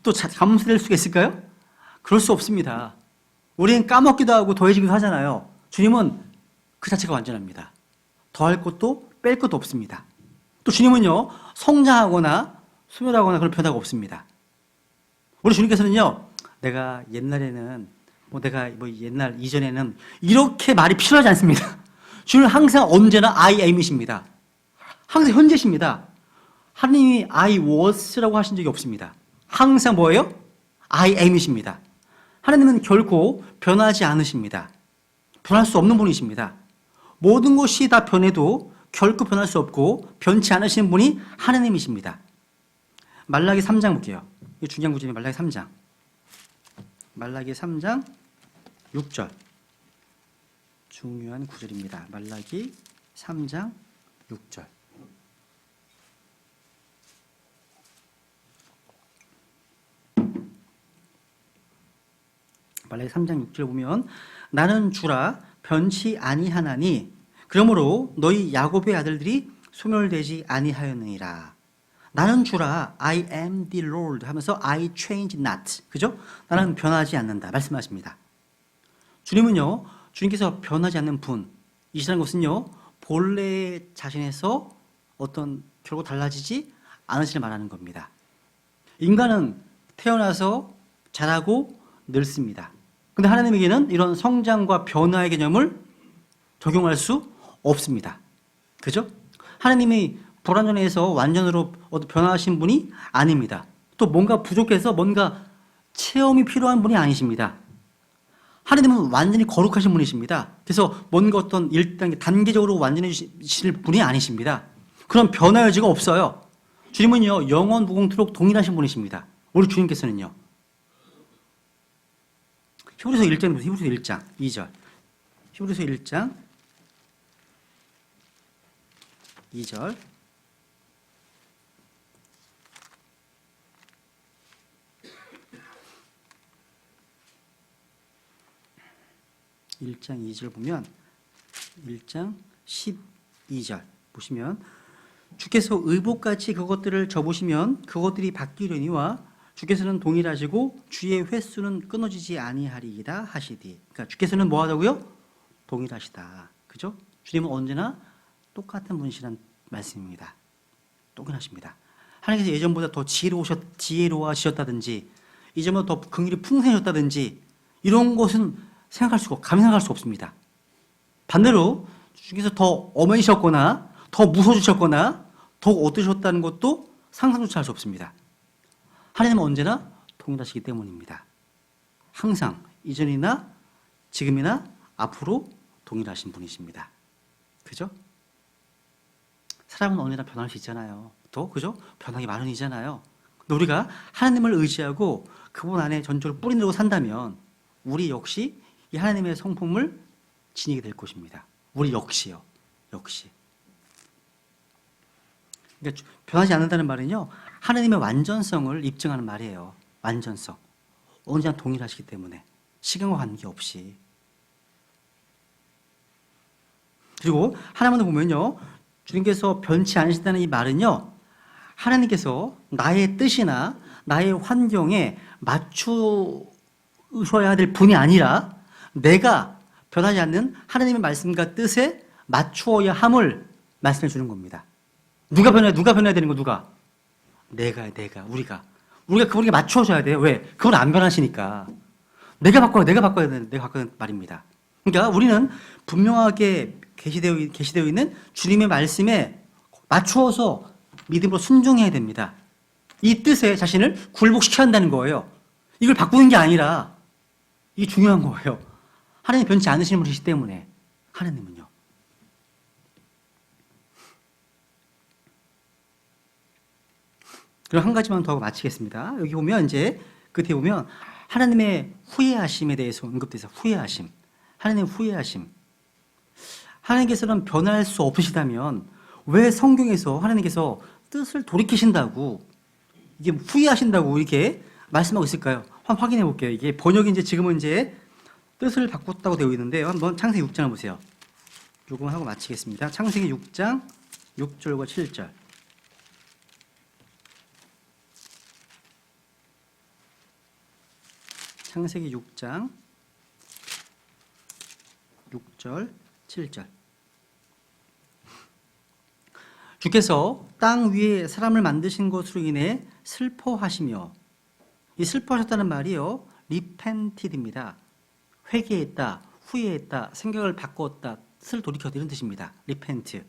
또 감소될 수가 있을까요? 그럴 수 없습니다. 우리는 까먹기도 하고 더해지기도 하잖아요. 주님은 그 자체가 완전합니다. 더할 것도 뺄 것도 없습니다. 또 주님은요, 성장하거나 소멸하거나 그런 변화가 없습니다. 우리 주님께서는요, 내가 옛날 이전에는 이렇게 말이 필요하지 않습니다. 주님은 항상 언제나 I am이십니다. 항상 현재십니다. 하나님이 I was라고 하신 적이 없습니다. 항상 뭐예요? I am이십니다. 하나님은 결코 변하지 않으십니다. 변할 수 없는 분이십니다. 모든 것이 다 변해도 결코 변할 수 없고 변치 않으시는 분이 하나님이십니다. 말라기 3장 볼게요. 이 중요한 구절이 말라기 3장. 말라기 3장 6절. 중요한 구절입니다. 말라기 3장 6절. 말라기 3장 6절 보면 나는 주라 변치 아니하나니 그러므로 너희 야곱의 아들들이 소멸되지 아니하였느니라. 나는 주라 I am the Lord 하면서 I change not. 그죠? 나는 변하지 않는다 말씀하십니다. 주님은요, 주님께서 변하지 않는 분이시라는 것은요, 본래 자신에서 어떤 결국 달라지지 않으시를 말하는 겁니다. 인간은 태어나서 자라고 늙습니다. 근데 하나님에게는 이런 성장과 변화의 개념을 적용할 수 없습니다. 그죠? 하나님이 불완전해서 완전으로 변화하신 분이 아닙니다. 또 뭔가 부족해서 뭔가 체험이 필요한 분이 아니십니다. 하나님은 완전히 거룩하신 분이십니다. 그래서 뭔가 어떤 1단계, 단계적으로 완전해지실 분이 아니십니다. 그런 변화 여지가 없어요. 주님은요, 영원 무궁토록 동일하신 분이십니다. 우리 주님께서는요. 히브리서 1장, 히브리서 1장 2절. 히브리서 1장 2절. (1장 2절) 보면 1장 12절 보시면 주께서 의복같이 그것들을 접으시면 그것들이 바뀌려니와 주께서는 동일하시고 주의 횟수는 끊어지지 아니하리이다 하시디. 그러니까 주께서는 뭐 하다고요? 동일하시다. 그죠? 주님은 언제나 똑같은 분이시란 말씀입니다. 동일하십니다. 하나님께서 예전보다 더 지혜로워하셨다든지 이전보다 더 긍휼이 풍성해졌다든지 이런 것은 감상할 수 없습니다. 반대로 주께서 더 엄해지셨거나 더 무서워지셨거나 더 어떠셨다는 것도 상상조차 할 수 없습니다. 하나님은 언제나 동일하시기 때문입니다. 항상 이전이나 지금이나 앞으로 동일하신 분이십니다. 그죠? 사람은 언제나 변할 수 있잖아요. 또 그죠? 변하기 마련이잖아요. 근데 우리가 하나님을 의지하고 그분 안에 전적으로 뿌리 내리고 산다면 우리 역시 이 하나님의 성품을 지니게 될 것입니다. 우리 역시요. 역시. 그러니까 변하지 않는다는 말은요, 하나님의 완전성을 입증하는 말이에요. 완전성. 언제나 동일하시기 때문에 시간과 관계없이. 그리고 하나님을 보면요, 주님께서 변치 않으신다는 이 말은요, 하나님께서 나의 뜻이나 나의 환경에 맞추셔야 될 분이 아니라 내가 변하지 않는 하나님의 말씀과 뜻에 맞추어야 함을 말씀해 주는 겁니다. 누가 변해야 되는 거, 누가? 우리가 그분에게 맞춰줘야 돼요. 왜? 그분 안 변하시니까. 내가 바꿔야 되는 말입니다. 그러니까 우리는 분명하게 계시되어 있는 주님의 말씀에 맞추어서 믿음으로 순종해야 됩니다. 이 뜻에 자신을 굴복시켜야 한다는 거예요. 이걸 바꾸는 게 아니라 이게 중요한 거예요. 하나님 변치 않으시는 분이시기 때문에 하나님은요. 그럼 한 가지만 더 하고 마치겠습니다. 여기 보면 이제 끝에 보면 하나님의 후회하심에 대해서 언급돼서 후회하심. 하나님의 후회하심. 하나님께서는 변할 수 없으시다면 왜 성경에서 하나님께서 뜻을 돌이키신다고 이게 후회하신다고 이렇게 말씀하고 있을까요? 한번 확인해 볼게요. 이게 번역이 이제 지금은 이제 뜻을 바꿨다고 되어 있는데요. 한번 창세기 6장을 보세요. 요거 하고 마치겠습니다. 창세기 6장 6절과 7절. 창세기 6장 6절 7절. 주께서 땅 위에 사람을 만드신 것으로 인해 슬퍼하시며, 이 슬퍼하셨다는 말이요, repented입니다. 회개했다, 후회했다, 생각을 바꿨다, 뜻을 돌이켰다, 이런 뜻입니다. repent.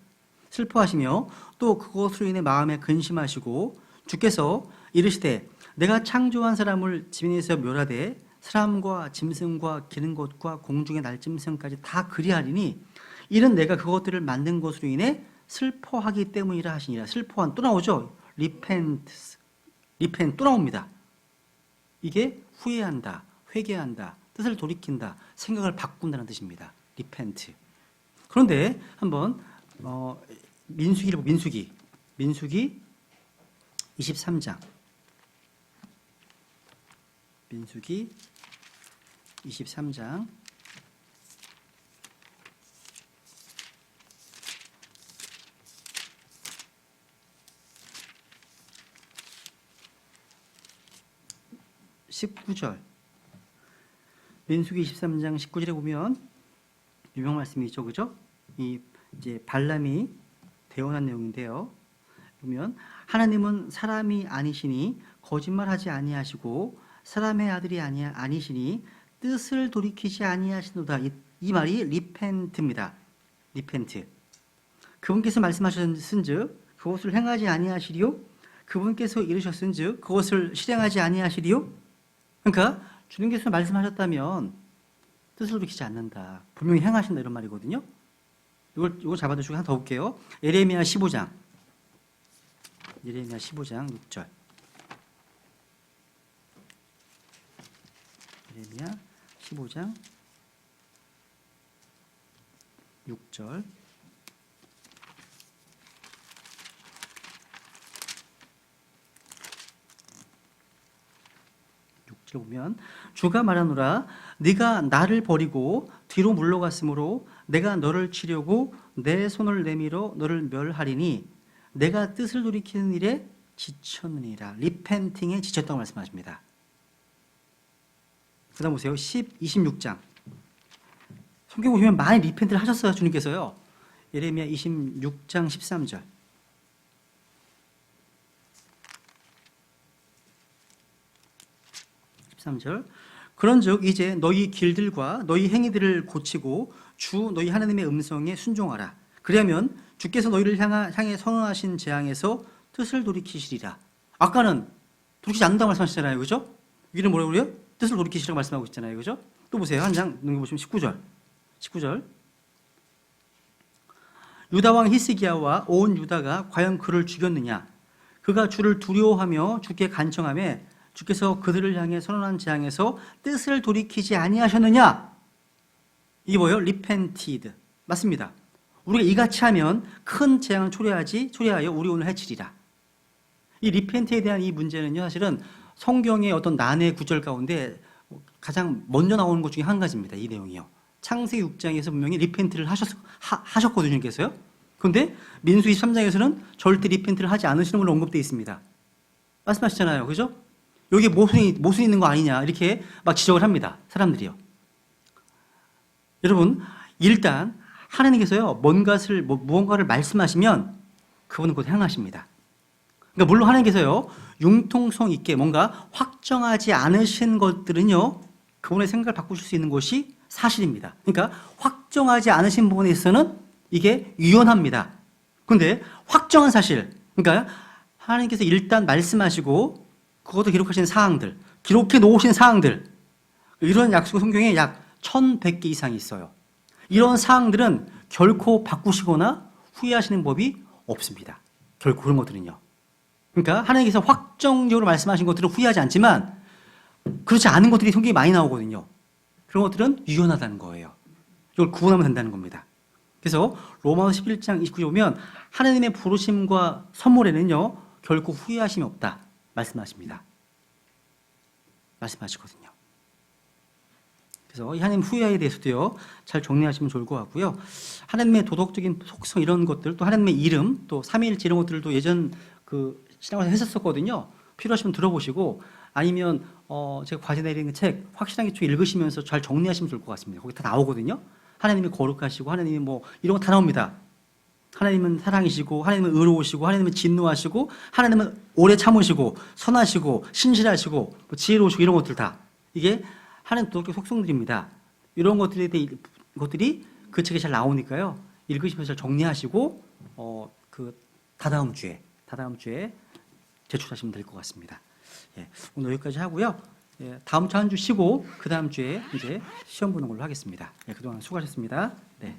슬퍼하시며 또 그것으로 인해 마음에 근심하시고 주께서 이르시되 내가 창조한 사람을 지면에서 멸하되 사람과 짐승과 기는 것과 공중의 날짐승까지 다 그리하리니 이는 내가 그것들을 만든 것으로 인해 슬퍼하기 때문이라 하시니라. 슬퍼한 또 나오죠. repent 또 나옵니다. 이게 후회한다, 회개한다, 뜻을 돌이킨다, 생각을 바꾼다는 뜻입니다. repent. 그런데 한번 민수기 23장. 민수기 23장. 민수기 23장 19절에 보면 유명 말씀이 있죠, 그죠? 이 이제 발람이 대언한 내용인데요. 보면 하나님은 사람이 아니시니 거짓말하지 아니하시고 사람의 아들이 아니시니 뜻을 돌이키지 아니하시노다. 이 말이 리펜트입니다. 리펜트. 그분께서 말씀하셨은즉 그것을 행하지 아니하시리요. 그분께서 이르셨은즉 그것을 실행하지 아니하시리요. 그러니까 주님께서 말씀하셨다면 뜻을 돌이키지 않는다. 분명히 행하신다 이런 말이거든요. 이걸 잡아두시고 하나 더 볼게요. 예레미야 15장 6절. 예레미야 15장 6절. 보면 주가 말하노라 네가 나를 버리고 뒤로 물러갔으므로 내가 너를 치려고 내 손을 내밀어 너를 멸하리니 내가 뜻을 돌이키는 일에 지쳤느니라. 리펜팅에 지쳤다고 말씀하십니다. 그 다음 보세요. 26장. 성경 보시면 많이 리펜트를 하셨어요. 주님께서요. 예레미야 26장 13절. 13절. 그런즉 이제 너희 길들과 너희 행위들을 고치고 주 너희 하나님의 음성에 순종하라. 그러면 주께서 너희를 향해 선언하신 재앙에서 뜻을 돌이키시리라. 아까는 돌이키지 않는다고 말씀하셨잖아요. 그죠? 여기는 뭐라고 그래요? 뜻을 돌이키시라고 말씀하고 있잖아요. 그죠? 또 보세요. 한 장 넘겨보시면 19절. 유다 왕 히스기야와 온 유다가 과연 그를 죽였느냐? 그가 주를 두려워하며 주께 간청하며 주께서 그들을 향해 선언한 재앙에서 뜻을 돌이키지 아니하셨느냐? 이게 뭐예요? 리펜티드. 맞습니다. 우리가 이같이 하면 큰 재앙을 초래하여 우리 오늘 해치리라. 이 리펜트에 대한 이 문제는요, 사실은 성경의 어떤 난해 구절 가운데 가장 먼저 나오는 것 중에 한 가지입니다. 이 내용이요. 창세기 6장에서 분명히 리펜트를 하셨거든요, 주님께서요. 그런데 민수기 3장에서는 절대 리펜트를 하지 않으시는 걸로 언급되어 있습니다. 말씀하시잖아요. 그죠? 여기에 모순이 있는 거 아니냐, 이렇게 막 지적을 합니다. 사람들이요. 여러분, 일단 하나님께서요, 무언가를 말씀하시면 그분은 곧 행하십니다. 그러니까 물론 하나님께서요, 융통성 있게 뭔가 확정하지 않으신 것들은요, 그분의 생각을 바꾸실 수 있는 것이 사실입니다. 그러니까 확정하지 않으신 부분에 있어서는 이게 유연합니다. 그런데 확정한 사실, 그러니까 하나님께서 일단 말씀하시고 그것도 기록하신 사항들, 기록해 놓으신 사항들, 이런 약속은 성경에 약 1100개 이상이 있어요. 이런 사항들은 결코 바꾸시거나 후회하시는 법이 없습니다. 결코 그런 것들은요. 그러니까 하나님께서 확정적으로 말씀하신 것들은 후회하지 않지만 그렇지 않은 것들이 성경에 많이 나오거든요. 그런 것들은 유연하다는 거예요. 이걸 구원하면 된다는 겁니다. 그래서 로마서 11장 29절 보면 하나님의 부르심과 선물에는요, 결코 후회하심이 없다 말씀하십니다. 말씀하시거든요. 그래서 이 하나님 후회에 대해서도요, 잘 정리하시면 좋을 것 같고요. 하나님의 도덕적인 속성 이런 것들, 또 하나님의 이름, 또 삼위일체 이런 것들도 예전 그 신앙에서 했었거든요. 필요하시면 들어보시고, 아니면 제가 과제 내리는 책 확실하게 좀 읽으시면서 잘 정리하시면 좋을 것 같습니다. 거기 다 나오거든요. 하나님이 거룩하시고 하나님이 뭐 이런 거 다 나옵니다. 하나님은 사랑이시고 하나님은 의로우시고 하나님은 진노하시고 하나님은 오래 참으시고 선하시고 신실하시고 뭐 지혜로우시고 이런 것들 다 이게 하나님 도덕적 속성들입니다. 이런 것들이 그 책에 잘 나오니까요. 읽으시면서 잘 정리하시고 그 다다음 주에 제출하시면 될 것 같습니다. 예, 오늘 여기까지 하고요. 예, 다음 주 한 주 쉬고 그 다음 주에 이제 시험 보는 걸로 하겠습니다. 예, 그동안 수고하셨습니다. 네.